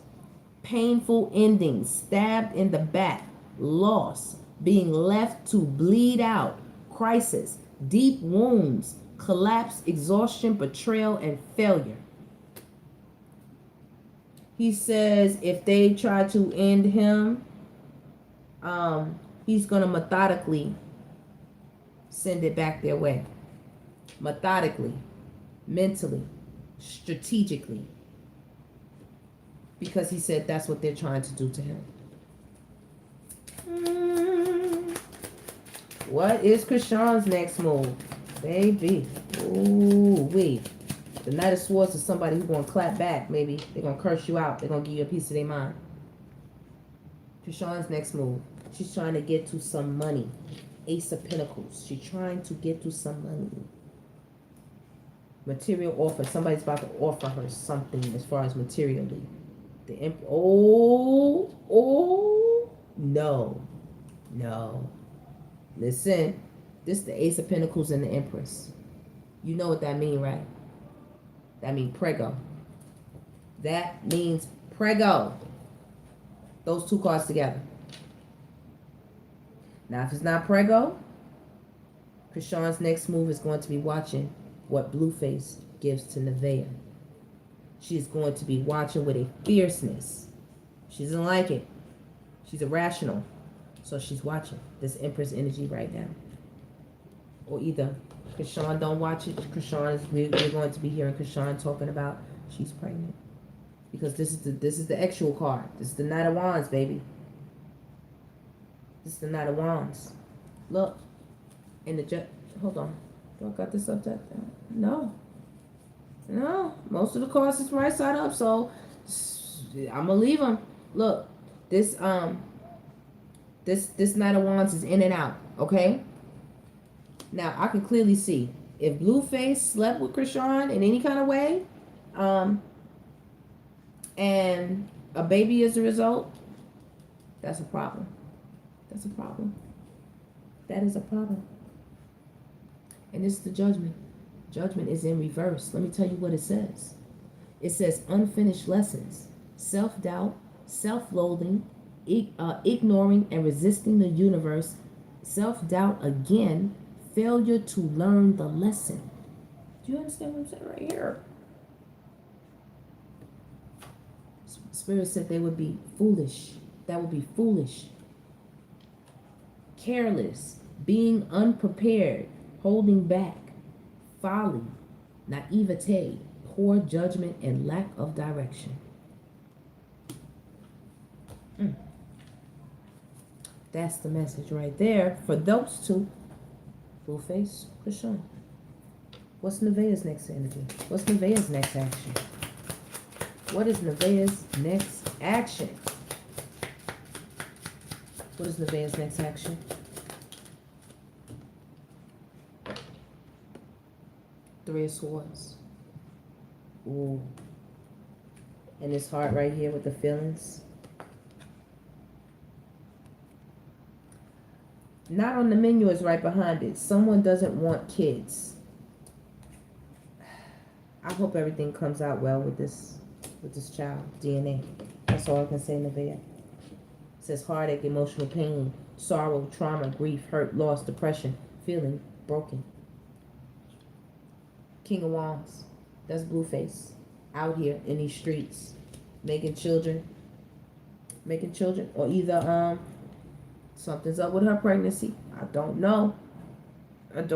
Painful endings, stabbed in the back, loss, being left to bleed out, crisis, deep wounds, collapse, exhaustion, betrayal, and failure. He says if they try to end him, he's going to methodically send it back their way. Methodically, mentally, strategically. Because he said that's what they're trying to do to him. What is Krishan's next move? Baby. Ooh, wee. The Knight of Swords is somebody who's going to clap back, maybe. They're going to curse you out. They're going to give you a piece of their mind. Krishan's next move. She's trying to get to some money. Ace of Pentacles. She's trying to get to some money. Material offer. Somebody's about to offer her something as far as materially. No. Listen. This is the Ace of Pentacles and the Empress. You know what that means, right? That means prego. That means prego. Those two cards together. Now, if it's not prego, Krishan's next move is going to be watching what Blueface gives to Nevaeh. She's going to be watching with a fierceness. She doesn't like it. She's irrational. So she's watching this Empress energy right now. Or either Krishan don't watch it. We're going to be hearing Krishan talking about she's pregnant. Because this is the actual card. This is the Knight of Wands, baby. This is the Knight of Wands. Look. And the hold on. Do I got this upside down? No. Most of the cards is right side up, so I'm gonna leave them. Look. This Knight of Wands is in and out, okay? Now, I can clearly see if Blueface slept with Krishan in any kind of way, and a baby is the result, that's a problem. That's a problem. That is a problem. And this is the Judgment. Judgment is in reverse. Let me tell you what it says. It says unfinished lessons, self-doubt, self-loathing, ignoring and resisting the universe, self-doubt again, failure to learn the lesson. Do you understand what I'm saying right here? Spirit said they would be foolish. That would be foolish. Careless, being unprepared, holding back, folly, naivete, poor judgment, and lack of direction. That's the message right there for those two. Blueface, Krishan. What's Nevaeh's next energy? What's Nevaeh's next action? What is Nevaeh's next action? What is Nevaeh's next action? Three of Swords. Ooh. And this heart right here with the feelings. Not on the menu, is right behind it. Someone doesn't want kids. I hope everything comes out well with this child. DNA. That's all I can say, Nevaeh. It says heartache, emotional pain, sorrow, trauma, grief, hurt, loss, depression, feeling broken. King of Wands. That's Blueface. Out here in these streets. Making children. Or either something's up with her pregnancy. I don't know. I'm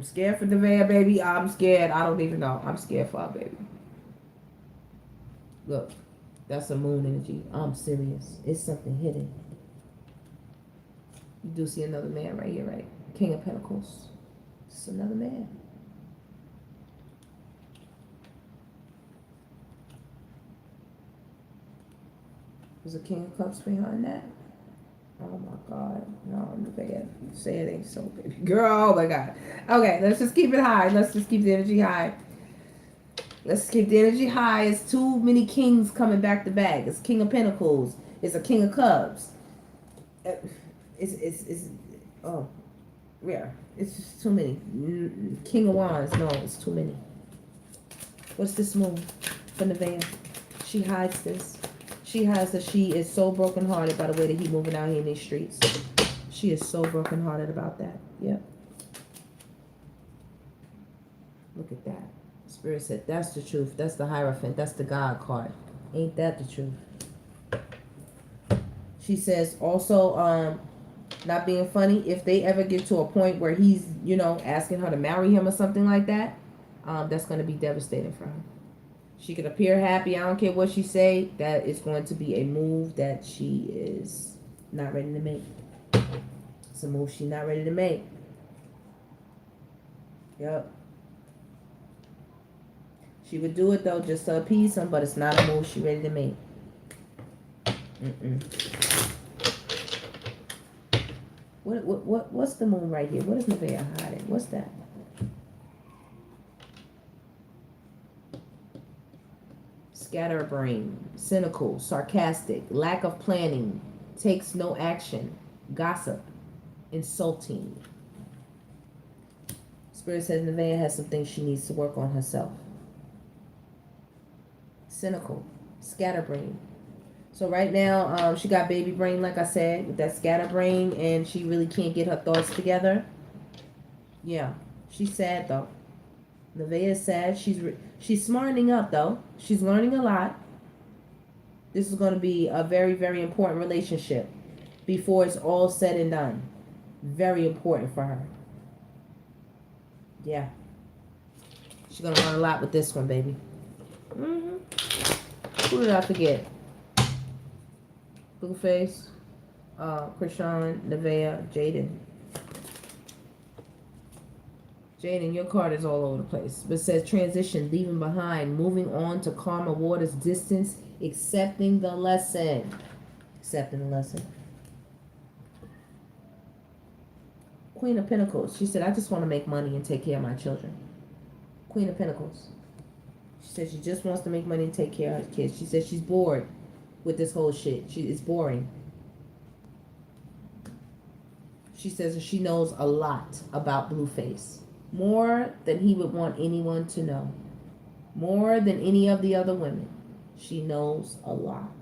scared for Nevaeh, baby. I'm scared. I don't even know. I'm scared for her, baby. Look. That's a moon energy. I'm serious. It's something hidden. You do see another man right here, right? King of Pentacles. It's another man. There's a King of Cups behind that. Oh my God. No, Nevaeh. Say it ain't so, baby. Girl, oh my God. Okay, let's just keep it high. Let's just keep the energy high. Let's keep the energy high. It's too many kings coming back to back. It's King of Pentacles. It's a King of Cups. It's oh, yeah. It's just too many. King of Wands. No, it's too many. What's this moon for Nevaeh? She hides this. She hides that she is so brokenhearted by the way that he's moving out here in these streets. She is so brokenhearted about that. Yep. Look at that. Spirit said, that's the truth. That's the Hierophant. That's the God card. Ain't that the truth? She says also, not being funny, if they ever get to a point where he's, you know, asking her to marry him or something like that, that's going to be devastating for her. She could appear happy. I don't care what she say. That is going to be a move that she is not ready to make. It's a move she's not ready to make. Yep. She would do it though just to appease him, but it's not a move she's ready to make. What's the moon right here? What is Nevaeh hiding? What's that? Scatterbrain, cynical, sarcastic, lack of planning, takes no action, gossip, insulting. Spirit says Nevaeh has some things she needs to work on herself. Cynical, scatterbrain. So right now, she got baby brain, like I said, with that scatterbrain, and she really can't get her thoughts together. Yeah, she's sad though. Nevaeh is sad. She's smartening up though. She's learning a lot. This is going to be a very, very important relationship before it's all said and done. Very important for her. Yeah. She's going to learn a lot with this one, baby. Who did I forget? Blueface, Krishan, Nevaeh, Jaden. Jaden, your card is all over the place. But it says transition, leaving behind, moving on to calmer waters, distance, accepting the lesson. Accepting the lesson. Queen of Pentacles. She said, I just want to make money and take care of my children. Queen of Pentacles. She said she just wants to make money and take care of her kids. She said she's bored with this whole shit. It's boring. She says she knows a lot about Blueface. More than he would want anyone to know. More than any of the other women. She knows a lot.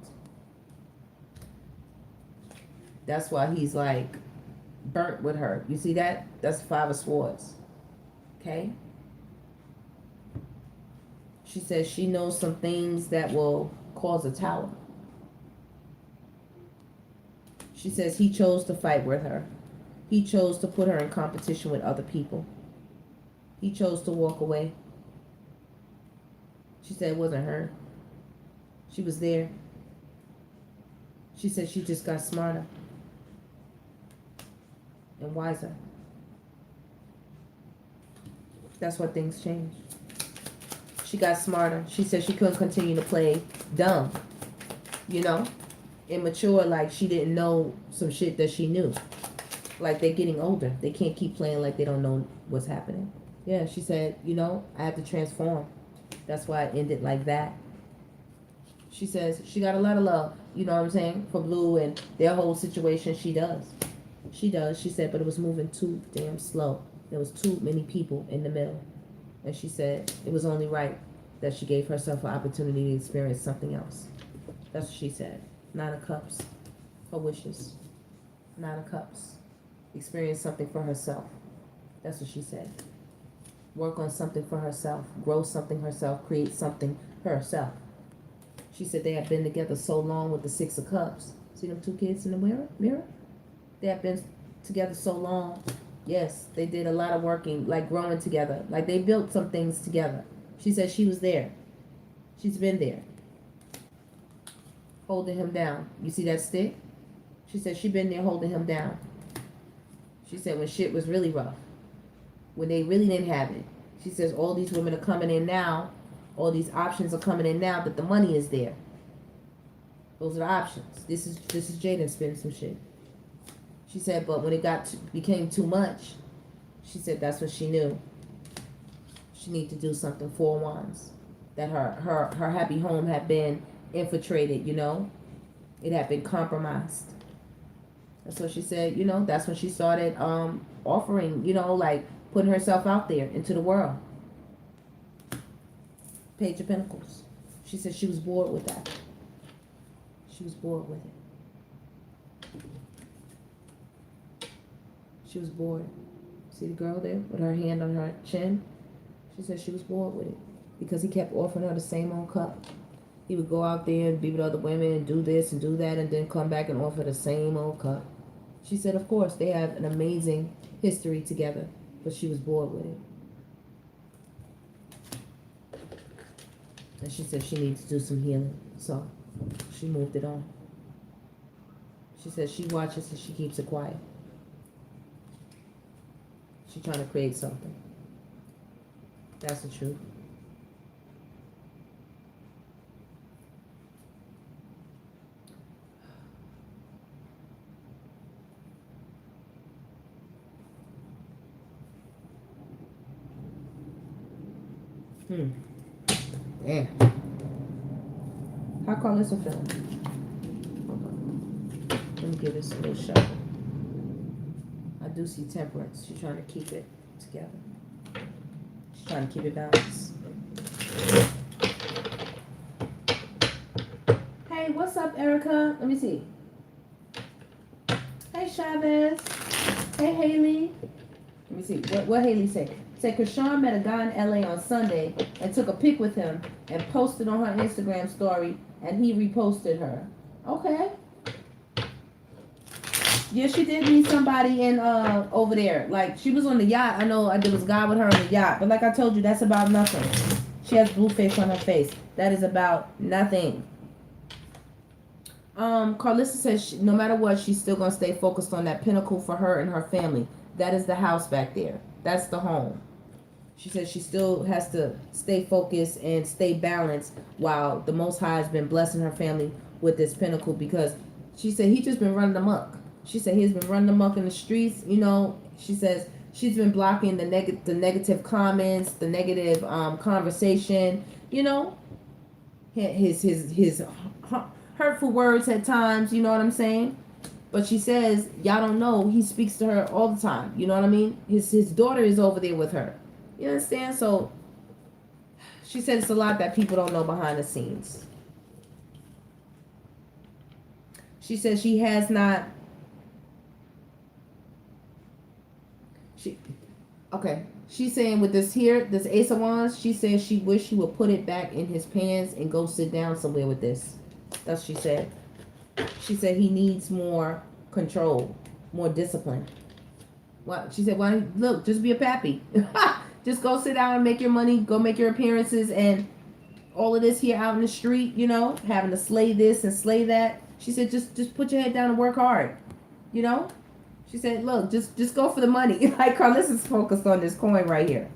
That's why he's like burnt with her. You see that? That's 5 of Swords. Okay? She says she knows some things that will cause a tower. She says he chose to fight with her. He chose to put her in competition with other people. He chose to walk away. She said it wasn't her. She was there. She said she just got smarter and wiser. That's why things change. She got smarter. She said she couldn't continue to play dumb. You know? immature, like she didn't know some shit that she knew. Like they're getting older. They can't keep playing like they don't know what's happening. Yeah, she said, you know, I have to transform. That's why it ended like that. She says she got a lot of love, you know what I'm saying, for Blue and their whole situation. She does. She does. She said, but it was moving too damn slow. There was too many people in the middle. And she said it was only right that she gave herself an opportunity to experience something else. That's what she said. Nine of Cups. Her wishes. Nine of Cups. Experience something for herself. That's what she said. Work on something for herself. Grow something herself. Create something herself. She said they have been together so long with the Six of Cups. See them two kids in the mirror? They have been together so long. Yes, they did a lot of working, like growing together. Like they built some things together. She said she was there. She's been there. Holding him down. You see that stick? She said she been there holding him down. She said when shit was really rough. When they really didn't have it. She says all these women are coming in now. All these options are coming in now that the money is there. Those are the options. This is Jaden spinning some shit. She said, but when it became too much, she said that's what she knew. She needed to do something. Four Wands. That her happy home had been infiltrated, you know. It had been compromised. That's what she said, you know. That's when she started offering, you know, like putting herself out there into the world. Page of Pentacles. She said she was bored with that. She was bored with it. She was bored. See the girl there with her hand on her chin? She said she was bored with it because he kept offering her the same old cup. He would go out there and be with other women and do this and do that and then come back and offer the same old cup. She said, of course, they have an amazing history together, but she was bored with it. And she said she needs to do some healing. So she moved it on. She said she watches and she keeps it quiet. She's trying to create something. That's the truth. Yeah. How call this a film? Hold on. Let me give this a little shot. I do see Temperance. She's trying to keep it together. She's trying to keep it balanced. Hey, what's up, Erica? Let me see. Hey, Chavez. Hey, Haley. Let me see. What Haley say? Said Krishan met a guy in LA on Sunday and took a pic with him and posted on her Instagram story, and he reposted her. Okay. Yeah, she did meet somebody in over there. Like she was on the yacht. I know there was a guy with her on the yacht, but like I told you, that's about nothing. She has blue face on her face. That is about nothing. Carlissa says no matter what, she's still gonna stay focused on that pinnacle for her and her family. That is the house back there. That's the home. She says she still has to stay focused and stay balanced while the Most High has been blessing her family with this pinnacle, because she said he just been running amok. She said he's been running amok in the streets. You know, she says she's been blocking the negative comments, the negative conversation. You know, his hurtful words at times. You know what I'm saying? But she says y'all don't know he speaks to her all the time. You know what I mean? His daughter is over there with her. You understand? So she said it's a lot that people don't know behind the scenes. She says she has not. She's saying with this Ace of Wands, she says she wish he would put it back in his pants and go sit down somewhere with this. That's what she said. She said he needs more control, more discipline. What she said? Why look? Just be a pappy. Just go sit down and make your money. Go make your appearances and all of this here out in the street. You know, having to slay this and slay that. She said just put your head down and work hard. You know. She said, look, just go for the money. Like Carlissa's focused on this coin right here.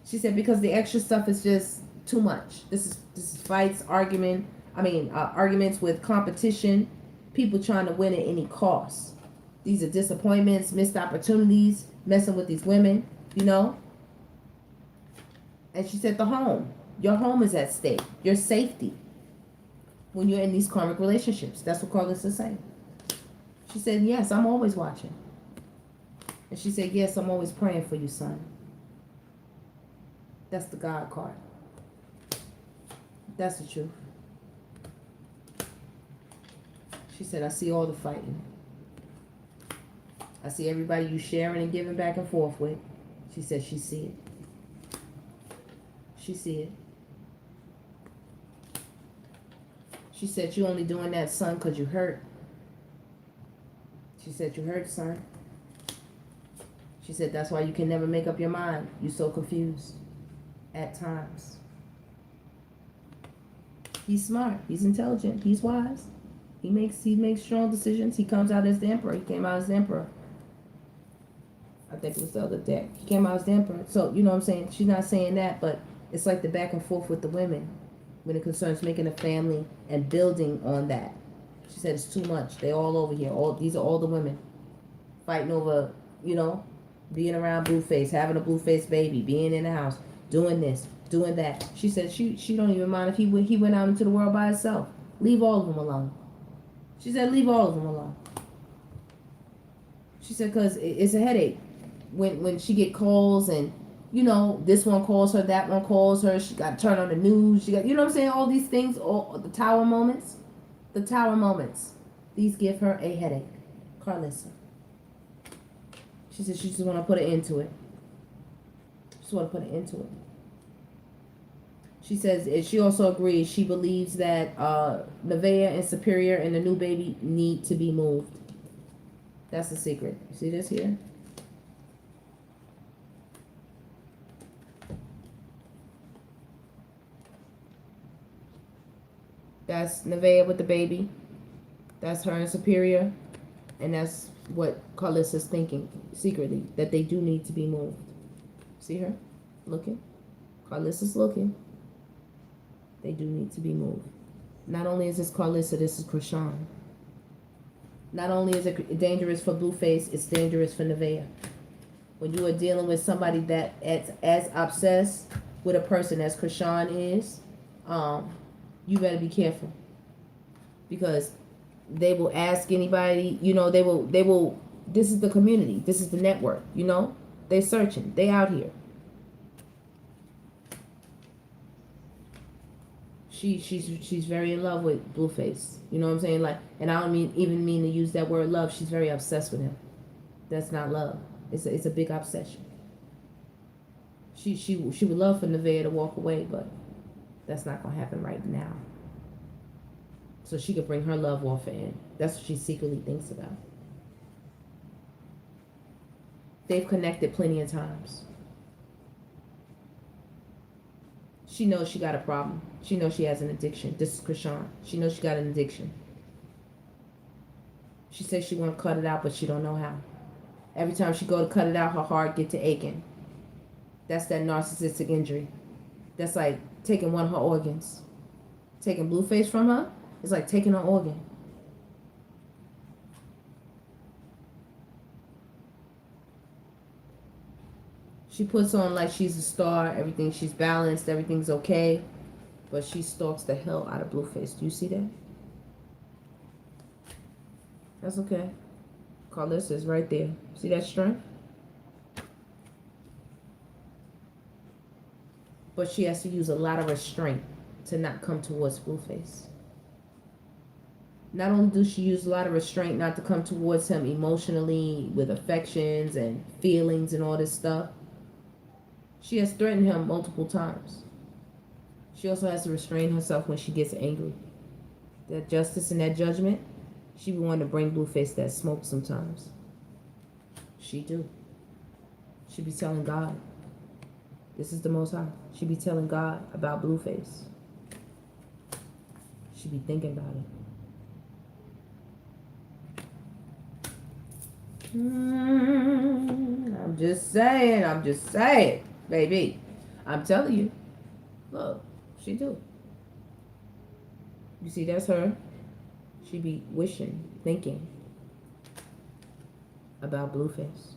She said because the extra stuff is just too much. This is fights, arguments with competition. people trying to win at any cost. These are disappointments, missed opportunities, messing with these women, you know. And she said the home. Your home is at stake. Your safety. When you're in these karmic relationships. That's what Carlos is saying. She said, yes, I'm always watching. And she said, yes, I'm always praying for you, son. That's the God card. That's the truth. She said, I see all the fighting. I see everybody you sharing and giving back and forth with. She said she see it. She see it. She said, you only doing that, son, because you hurt. She said, you hurt, son. She said, that's why you can never make up your mind. You're so confused at times. He's smart. He's intelligent. He's wise. He makes strong decisions. He comes out as the emperor. He came out as the emperor. I think it was the other deck. He came out as the emperor. So, you know what I'm saying? She's not saying that, but it's like the back and forth with the women when it concerns making a family and building on that. She said it's too much. They all over here. These are all the women fighting over, you know, being around Blueface, having a Blueface baby, being in the house, doing this, doing that. She said she don't even mind if he went out into the world by himself. Leave all of them alone. She said leave all of them alone. She said because it's a headache when she get calls and, you know, this one calls her, that one calls her. She got to turn on the news. She got, you know what I'm saying? All these things, all the tower moments. The tower moments. These give her a headache. Carlissa. She said she just want to put an end to it. Just want to put an end to it. She says she also agrees. She believes that Nevaeh and Superior and the new baby need to be moved. That's the secret. You see this here? That's Nevaeh with the baby. That's her and Superior. And that's what Carlissa's thinking secretly, that they do need to be moved. See her? Looking. Carlissa's looking. They do need to be moved. Not only is this Carlissa, this is Krishan. Not only is it dangerous for Blueface, it's dangerous for Nevaeh. When you are dealing with somebody that as obsessed with a person as Krishan is, you better be careful. Because they will ask anybody, you know, they will, this is the community, this is the network, you know? They're searching, they out here. She's very in love with Blueface. You know what I'm saying? Like, and I don't even mean to use that word love. She's very obsessed with him. That's not love. It's a big obsession. She would love for Nevaeh to walk away, but that's not gonna happen right now. So she could bring her love offer in. That's what she secretly thinks about. They've connected plenty of times. She knows she got a problem. She knows she has an addiction. This is Krishan. She knows she got an addiction. She says she want to cut it out, but she don't know how. Every time she go to cut it out, her heart get to aching. That's that narcissistic injury. That's like taking one of her organs. Taking Blueface from her is like taking her organ. She puts on like she's a star, everything, she's balanced, everything's okay. But she stalks the hell out of Blueface. Do you see that? That's okay. Carlissa is right there. See that strength? But she has to use a lot of restraint to not come towards Blueface. Not only does she use a lot of restraint not to come towards him emotionally with affections and feelings and all this stuff, she has threatened him multiple times. She also has to restrain herself when she gets angry. That justice and that judgment, she be wanting to bring Blueface that smoke sometimes. She do. She be telling God, this is the Most High. She be telling God about Blueface. She be thinking about it. I'm just saying, baby. I'm telling you. Look, she do. You see, that's her. She be wishing, thinking about Blueface.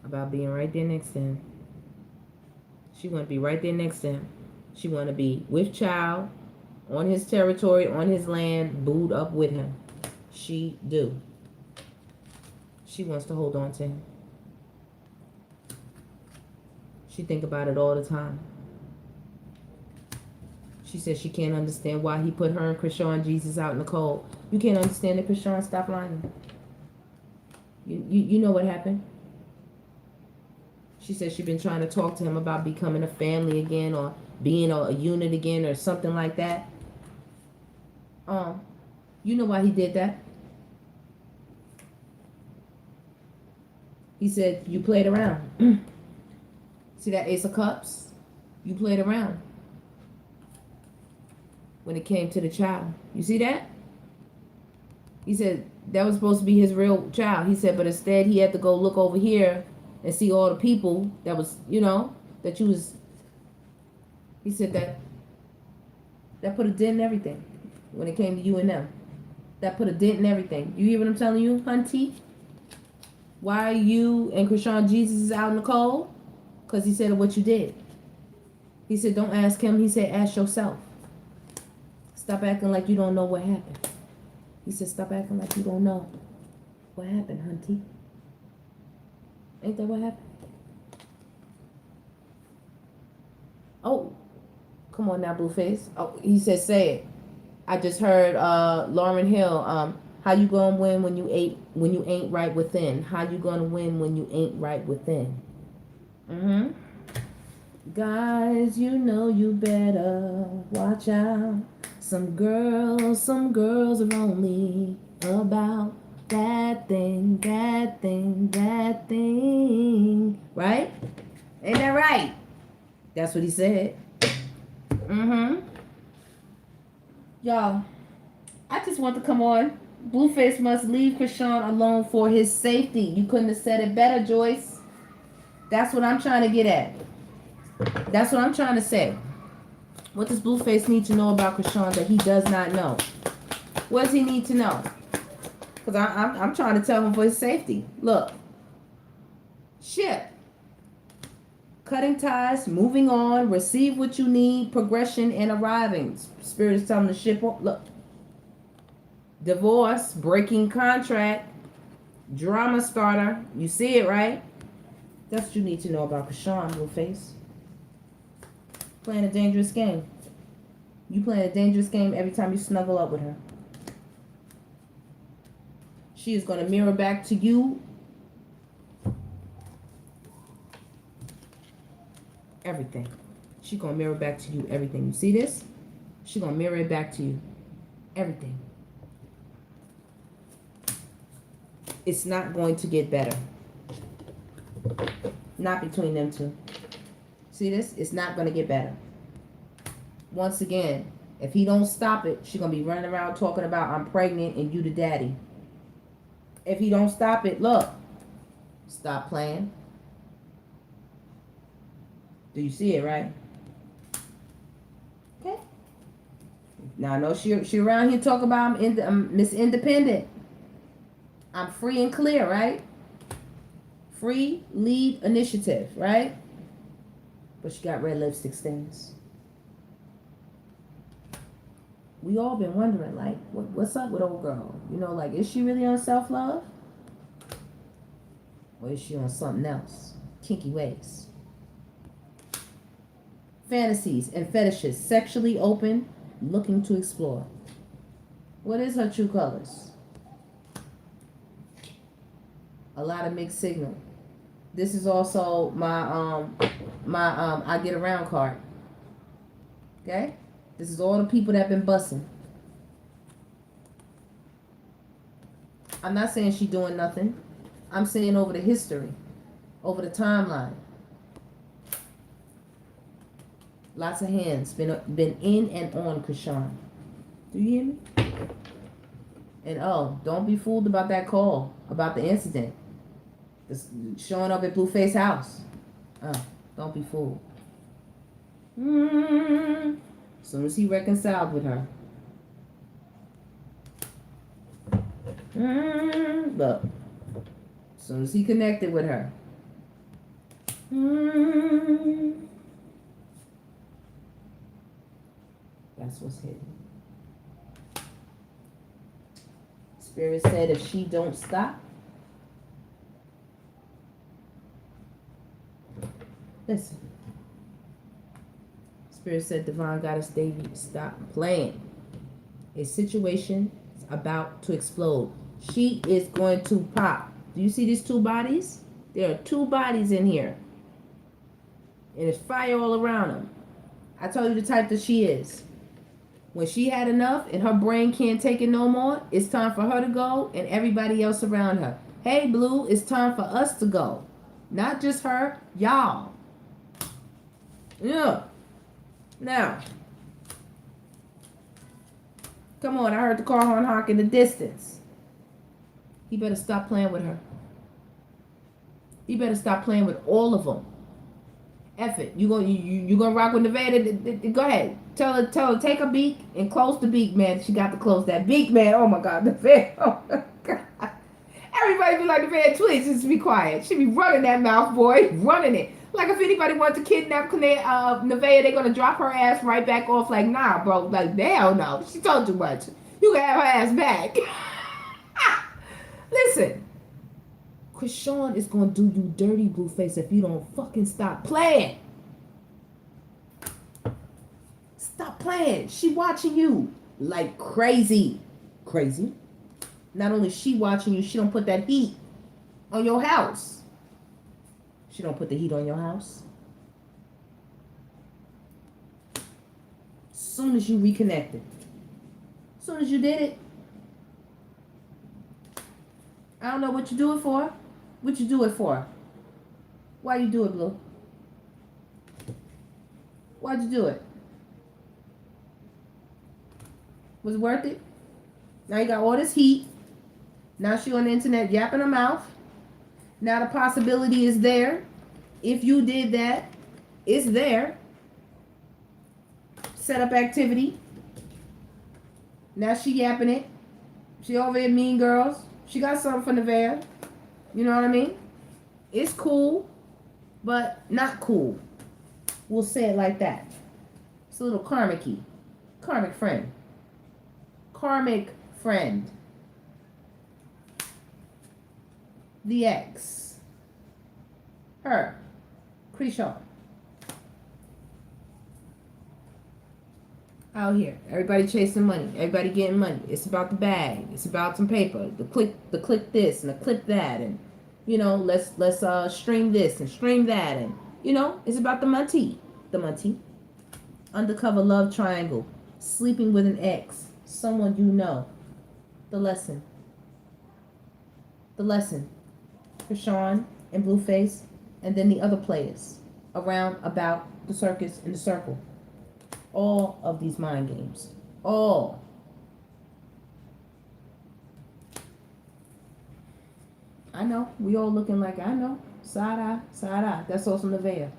About being right there next to him. She want to be right there next to him. She want to be with child, on his territory, on his land, booed up with him. She do. She wants to hold on to him. She think about it all the time. She says she can't understand why he put her and Krishan Jesus out in the cold. You can't understand it, Krishan. Stop lying. You know what happened. She says she's been trying to talk to him about becoming a family again, or being a unit again, or something like that. You know why he did that? He said you played around. See that Ace of Cups? You played around when it came to the child. You see that? He said that was supposed to be his real child. He said, but instead he had to go look over here and see all the people that was, that you was. He said that put a dent in everything when it came to you and them. That put a dent in everything. You hear what I'm telling you, Hunty? Why you and Krishan Jesus is out in the cold? Because he said of what you did. He said, don't ask him. He said, ask yourself. Stop acting like you don't know what happened. He said, stop acting like you don't know what happened, Hunty. Ain't that what happened? Oh, come on now, Blueface. Oh, he said, say it. I just heard Lauryn Hill. How you gonna win when you ain't right within? How you gonna win when you ain't right within? Guys, you know you better watch out. Some girls are only about that thing. Right? Ain't that right? That's what he said. Y'all, I just want to come on. Blueface must leave Krishan alone for his safety. You couldn't have said it better, Joyce. That's what I'm trying to get at. That's what I'm trying to say. What does Blueface need to know about Krishan that he does not know? What does he need to know? Because I'm trying to tell him for his safety. Look. Ship. Cutting ties, moving on, receive what you need, progression, and arriving. Spirit is telling the ship, look. Divorce, breaking contract, drama starter. You see it, right? That's what you need to know about Krishan, Blueface. Playing a dangerous game. You playing a dangerous game every time you snuggle up with her. She is going to mirror back to you everything. She's going to mirror back to you everything. You see this? She's going to mirror it back to you. Everything. It's not going to get better. Not between them two. See this? It's not going to get better. Once again, if he don't stop it, she's going to be running around talking about I'm pregnant and you the daddy. If he don't stop it, look. Stop playing. Do you see it, right? Okay. Now I know she around here talking about I'm Miss Independent. I'm free and clear, right? Free lead initiative, right? But she got red lipstick stains. We all been wondering, like, what's up with old girl? Like, is she really on self-love? Or is she on something else? Kinky ways. Fantasies and fetishes, sexually open, looking to explore. What is her true colors? A lot of mixed signal. This is also my I get around card. Okay? This is all the people that have been busting. I'm not saying she doing nothing. I'm saying over the history, over the timeline. Lots of hands been in and on Krishan. Do you hear me? And don't be fooled about that call, about the incident. It's showing up at Blueface house. Don't be fooled. As soon as he reconciled with her. Look. As soon as he connected with her. That's what's hidden. Spirit said if she don't stop. Listen. Spirit said, Divine Goddess Davy, stop playing. A situation is about to explode. She is going to pop. Do you see these two bodies? There are two bodies in here. And there's fire all around them. I told you the type that she is. When she had enough and her brain can't take it no more, it's time for her to go and everybody else around her. Hey, Blue, it's time for us to go. Not just her, y'all. Yeah. Now, come on, I heard the car horn honk in the distance. You better stop playing with her. You better stop playing with all of them. F it. You gonna rock with Nevada? Go ahead. Tell her, take a beak and close the beak, man. She got to close that beak, man. Oh my God, Nevada. Oh my God. Everybody be like, Nevada Twitch, just be quiet. She be running that mouth, boy. Running it. Like if anybody wants to kidnap Nevada, they're gonna drop her ass right back off. Like, nah, bro. Like, hell no. She told too much. You can have her ass back. Listen. Krishan is gonna do you dirty, Blueface, if you don't fucking stop playing. Stop playing. She watching you like crazy. Crazy. Not only she watching you, she don't put that heat on your house. She don't put the heat on your house. Soon as you reconnected. Soon as you did it. I don't know what you do it for. What you do it for? Why you do it, Blue? Why'd you do it? Was it worth it? Now you got all this heat. Now she on the internet yapping her mouth. Now the possibility is there. If you did that, it's there. Set up activity. Now she yapping it. She over here Mean Girls. She got something for Nevada. You know what I mean? It's cool, but not cool. We'll say it like that. It's a little karmic-y. Karmic friend. Karmic friend. The ex. Her. Krishan. Out here. Everybody chasing money. Everybody getting money. It's about the bag. It's about some paper. The click this and the clip that, and you know, let's stream this and stream that, and you know, it's about the money. The money. Undercover love triangle. Sleeping with an ex. Someone you know. The lesson. The lesson. Krishan and Blueface, and then the other players around about the circus and the circle. All of these mind games. All. I know. We all looking like, I know. Side eye, side eye. That's also Nevaeh.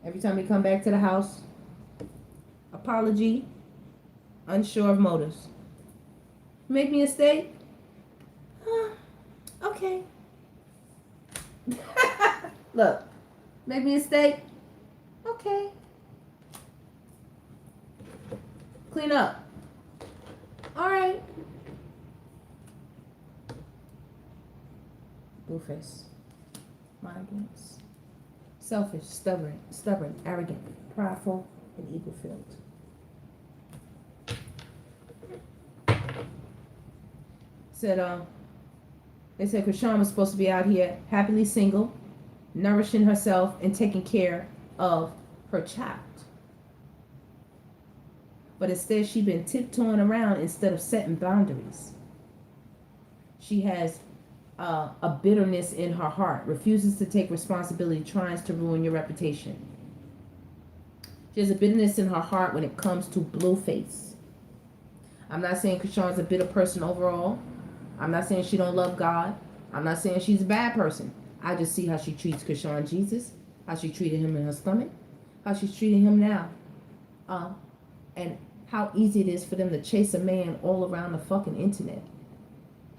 Every time we come back to the house, apology, unsure of motives. Make me a steak? Okay. Look. Make me a steak? Okay. Clean up. All right. Blueface. Mind games. Selfish, stubborn, arrogant, prideful, and ego-filled. They said Krishan was supposed to be out here happily single, nourishing herself and taking care of her child. But instead, she's been tiptoeing around instead of setting boundaries. She has a bitterness in her heart, refuses to take responsibility, tries to ruin your reputation. She has a bitterness in her heart when it comes to Blueface. I'm not saying Krishan's a bitter person overall. I'm not saying she don't love God. I'm not saying she's a bad person. I just see how she treats Krishan Jesus, how she treated him in her stomach, how she's treating him now. And how easy it is for them to chase a man all around the fucking internet.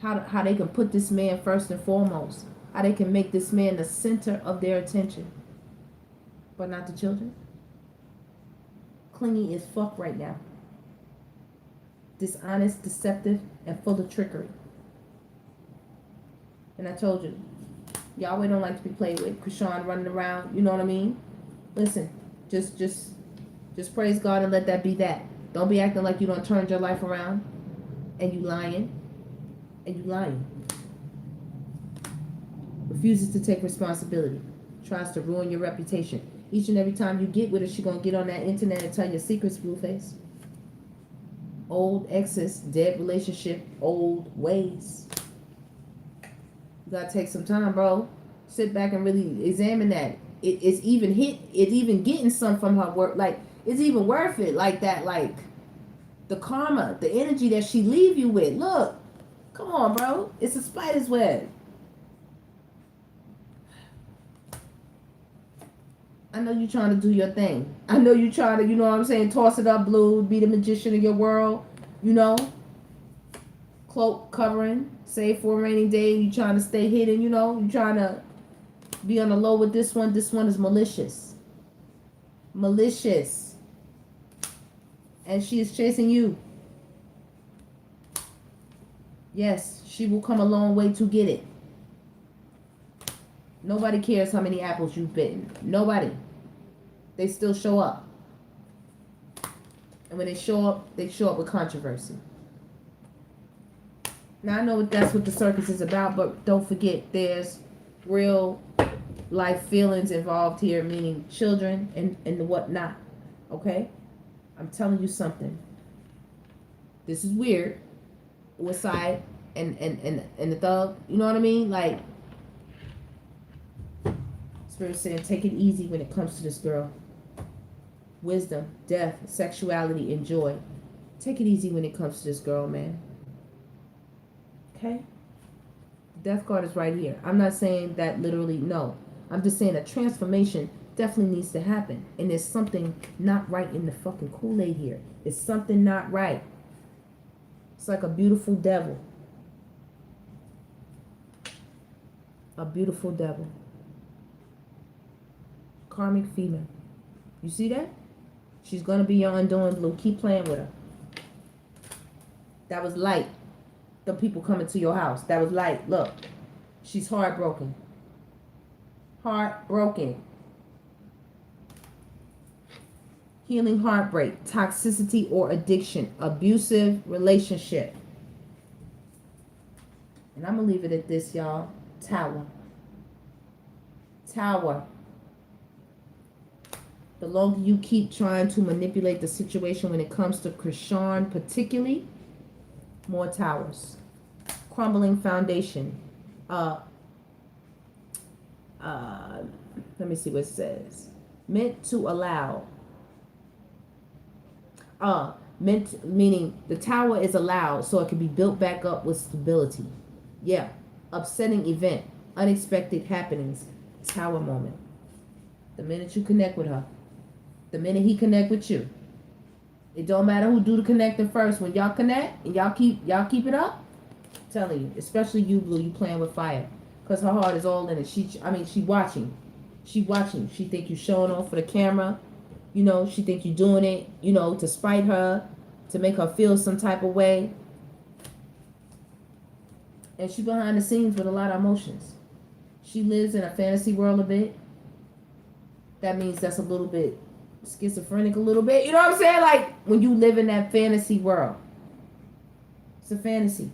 How they can put this man first and foremost. How they can make this man the center of their attention. But not the children. Clingy as fuck right now. Dishonest, deceptive, and full of trickery. And I told you, Yahweh don't like to be played with. Krishan running around, you know what I mean? Listen, just praise God and let that be that. Don't be acting like you done turned your life around and you lying. And you lying. Refuses to take responsibility. Tries to ruin your reputation. Each and every time you get with her, she gonna get on that internet and tell your secrets, Blueface. Old exes, dead relationship, old ways. You gotta take some time, bro. Sit back and really examine that. It's even getting some from her work. Like, it's even worth it. Like that, like the karma, the energy that she leave you with. Look, come on, bro. It's a spider's web. I know you trying to do your thing. I know you trying to, you know what I'm saying, toss it up, Blue, be the magician of your world, you know. Cloak covering, save for a rainy day. You trying to stay hidden, you know. You trying to be on the low with this one. This one is malicious. Malicious. And she is chasing you. Yes, she will come a long way to get it. Nobody cares how many apples you've bitten. Nobody. They still show up. And when they show up with controversy. Now, I know that's what the circus is about, but don't forget, there's real life feelings involved here, meaning children and whatnot. Okay? I'm telling you something. This is weird. West Side and the thug. You know what I mean? Like, Spirit saying, take it easy when it comes to this girl. Wisdom, death, sexuality, and joy. Take it easy when it comes to this girl, man. Okay? Death card is right here. I'm not saying that literally, no. I'm just saying a transformation definitely needs to happen. And there's something not right in the fucking Kool-Aid here. There's something not right. It's like a beautiful devil. A beautiful devil. Karmic female. You see that? She's going to be your undoing, Blue. Keep playing with her. That was light. The people coming to your house. That was light. Look. She's heartbroken. Heartbroken. Healing heartbreak. Toxicity or addiction. Abusive relationship. And I'm going to leave it at this, y'all. Tower. Tower. The longer you keep trying to manipulate the situation when it comes to Krishan particularly, more towers. Crumbling foundation. Let me see what it says. Meant to allow. Meaning the tower is allowed so it can be built back up with stability. Yeah. Upsetting event. Unexpected happenings. Tower moment. The minute you connect with her. The minute he connect with you. It don't matter who do the connecting first. When y'all connect and y'all keep it up, I'm telling you, especially you, Blue, you playing with fire. Because her heart is all in it. She watching. She watching. She think you showing off for the camera. You know, she think you doing it, you know, to spite her, to make her feel some type of way. And she behind the scenes with a lot of emotions. She lives in a fantasy world a bit. That means that's a little bit schizophrenic a little bit. You know what I'm saying? Like, when you live in that fantasy world. It's a fantasy.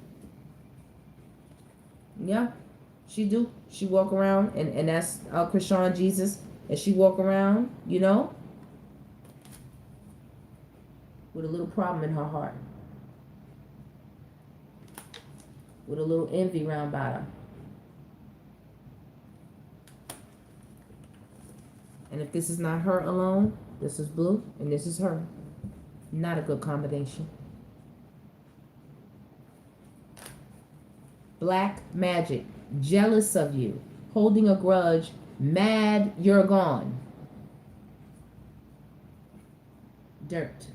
Yeah, she do. She walk around, and that's Krishan Jesus. And she walk around, you know, with a little problem in her heart. With a little envy round about her. And if this is not her alone, this is Blue, and this is her. Not a good combination. Black magic. Jealous of you. Holding a grudge. Mad you're gone. Dirt.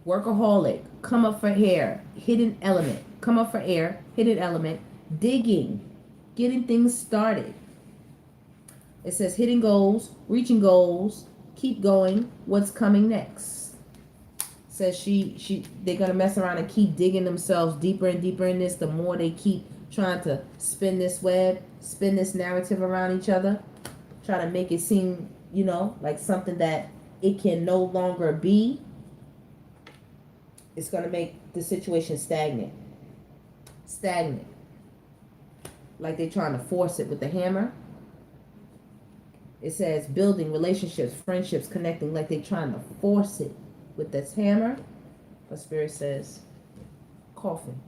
Workaholic, come up for air, hidden element, come up for air, hidden element, digging, getting things started. It says hitting goals, reaching goals, keep going, what's coming next. Says they're gonna mess around and keep digging themselves deeper and deeper in this, the more they keep trying to spin this web, spin this narrative around each other, try to make it seem, you know, like something that it can no longer be. It's gonna make the situation stagnant. Like they're trying to force it with the hammer. It says building relationships, friendships, connecting, like they're trying to force it with this hammer. But Spirit says coffin.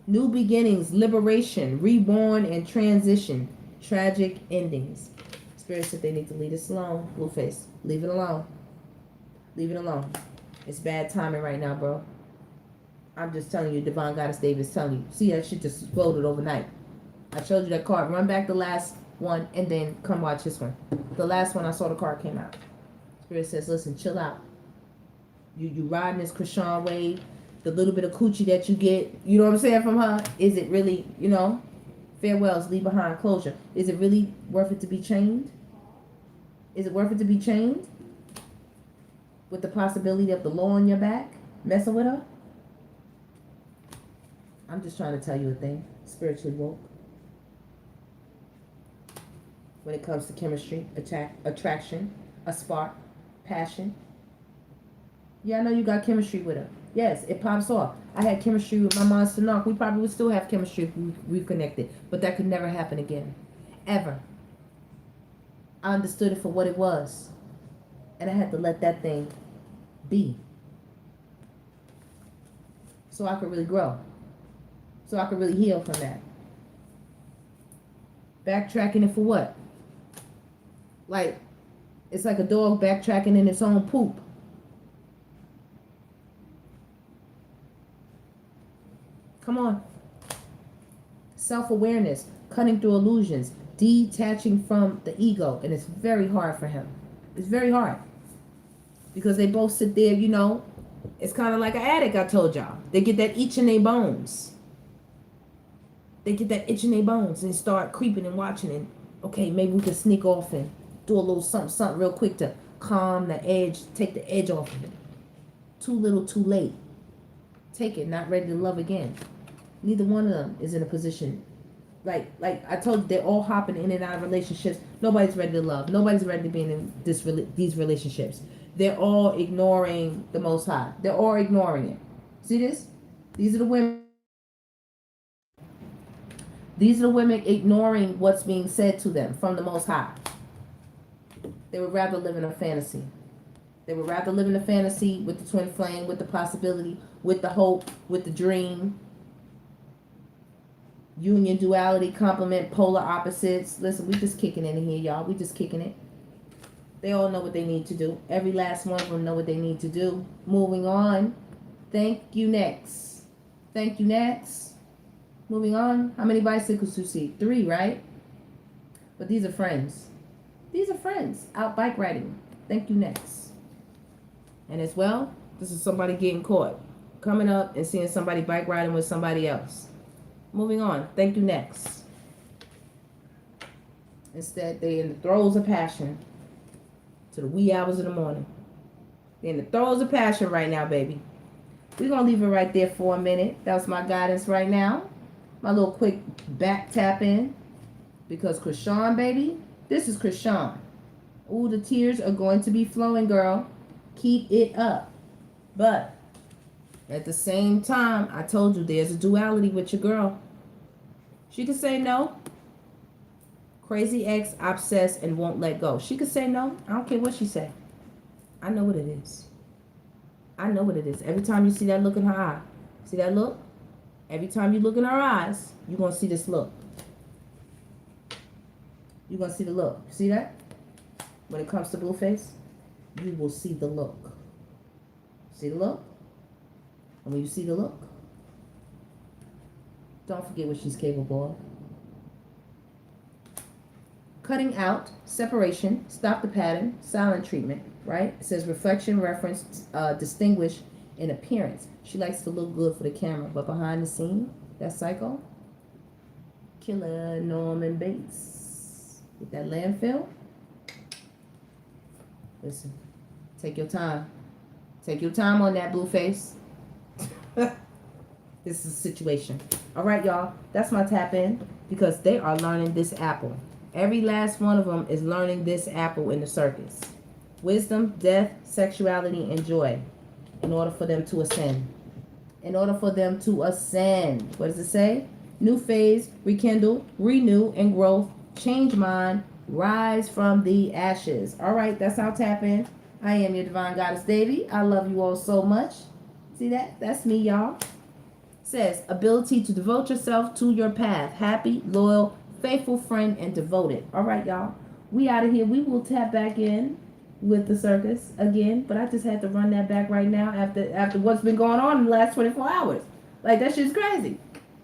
New beginnings, liberation, reborn, and transition. Tragic endings. Spirit said they need to leave this alone. Blueface, leave it alone. Leave it alone. It's bad timing right now, bro. I'm just telling you, Divine Goddess David's telling you. See, that shit just exploded overnight. I showed you that card. Run back the last one and then come watch this one. The last one I saw the card came out. Spirit says, listen, chill out. You riding this Krishan wave, the little bit of coochie that you get, you know what I'm saying, from her, is it really, you know, farewells, leave behind closure. Is it really worth it to be chained? Is it worth it to be chained? With the possibility of the law on your back? Messing with her? I'm just trying to tell you a thing. Spiritually woke. When it comes to chemistry, attraction, a spark, passion. Yeah, I know you got chemistry with her. Yes, it pops off. I had chemistry with my monster knock. We probably would still have chemistry if we reconnected. But that could never happen again. Ever. I understood it for what it was. And I had to let that thing be. So I could really grow. So I could really heal from that. Backtracking it for what? Like, it's like a dog backtracking in its own poop. Come on. Self-awareness, cutting through illusions, detaching from the ego. And it's very hard for him. It's very hard. Because they both sit there, you know, it's kind of like an addict, I told y'all. They get that itch in their bones. They get that itch in their bones and start creeping and watching and, okay, maybe we can sneak off and do a little something real quick to calm the edge, take the edge off of it. Too little, too late. Take it, not ready to love again. Neither one of them is in a position. Like I told you, they're all hopping in and out of relationships. Nobody's ready to love. Nobody's ready to be in these relationships. They're all ignoring the Most High. They're all ignoring it. See this? These are the women. These are the women ignoring what's being said to them from the Most High. They would rather live in a fantasy. They would rather live in a fantasy with the twin flame, with the possibility, with the hope, with the dream. Union, duality, complement, polar opposites. Listen, we just kicking it in here, y'all. We just kicking it. They all know what they need to do. Every last one of them know what they need to do. Moving on. Thank you, next. Thank you, next. Moving on. How many bicycles do you see? 3, right? But these are friends. These are friends out bike riding. Thank you, next. And as well, this is somebody getting caught. Coming up and seeing somebody bike riding with somebody else. Moving on. Thank you, next. Instead, they're in the throes of passion to the wee hours of the morning. They're in the throes of passion right now, baby. We're going to leave it right there for a minute. That was my guidance right now. My little quick back tap in. Because Krishan, baby, this is Krishan. Ooh, the tears are going to be flowing, girl. Keep it up. But at the same time, I told you there's a duality with your girl. She could say no. Crazy ex, obsessed, and won't let go. She could say no. I don't care what she say. I know what it is. I know what it is. Every time you see that look in her eye. See that look? Every time you look in her eyes, you're going to see this look. You're going to see the look. See that? When it comes to Blueface, you will see the look. See the look? And when you see the look, don't forget what she's capable of. Cutting out, separation, stop the pattern, silent treatment, right? It says reflection, reference, distinguish in appearance. She likes to look good for the camera, but behind the scene, that psycho killer Norman Bates with that landfill. Listen, take your time. Take your time on that, Blueface. This is a situation. All right, y'all. That's my tap in because they are learning this apple. Every last one of them is learning this apple in the circus. Wisdom, death, sexuality, and joy. In order for them to ascend. In order for them to ascend. What does it say? New phase, rekindle, renew, and growth. Change mind. Rise from the ashes. All right, that's our tap in. I am your divine goddess, Devi. I love you all so much. See that? That's me, y'all. Says, ability to devote yourself to your path. Happy, loyal, faithful friend, and devoted. All right, y'all. We out of here. We will tap back in with the circus again, but I just had to run that back right now after what's been going on in the last 24 hours. Like, that shit's crazy.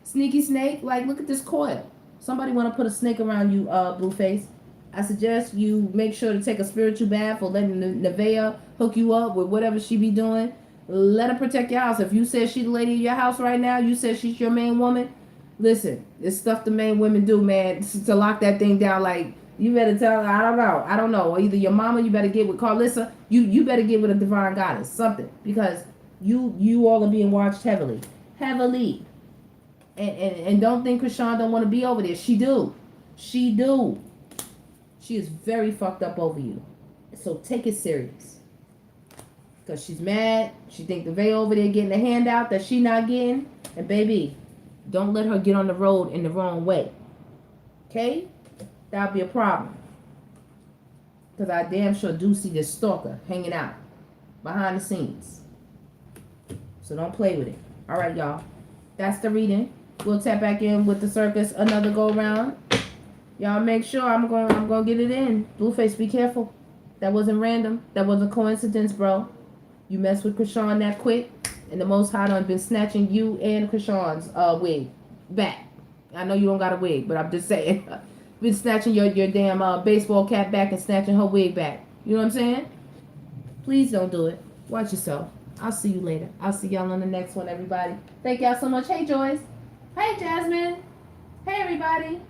Sneaky snake. Like, look at this coil. Somebody want to put a snake around you, Blueface. I suggest you make sure to take a spiritual bath or letting Nevaeh hook you up with whatever she be doing. Let her protect your house. If you said she's the lady of your house right now, you said she's your main woman, listen, it's stuff the main women do, man, to lock that thing down. Like, you better tell her, I don't know. Or either your mama, you better get with Carlissa, you better get with a divine goddess, something. Because you all are being watched heavily. Heavily. And don't think Krishan don't want to be over there. She do. She do. She is very fucked up over you. So take it serious. Because she's mad. She think the Vay over there getting a handout that she not getting. And baby, don't let her get on the road in the wrong way. Okay? That'll be a problem. Because I damn sure do see this stalker hanging out behind the scenes. So don't play with it. All right, y'all. That's the reading. We'll tap back in with the circus another go round. Y'all make sure I'm gonna get it in. Blueface, be careful. That wasn't random. That wasn't coincidence, bro. You mess with Krishan that quick, and the Most High done been snatching you and Krishan's wig back. I know you don't got a wig, but I'm just saying. Been snatching your damn baseball cap back and snatching her wig back. You know what I'm saying? Please don't do it. Watch yourself. I'll see you later. I'll see y'all on the next one, everybody. Thank y'all so much. Hey, Joyce. Hey, Jasmine. Hey, everybody.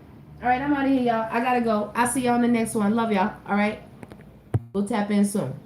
All right, I'm out of here, y'all. I gotta go. I'll see y'all on the next one. Love y'all. All right? We'll tap in soon.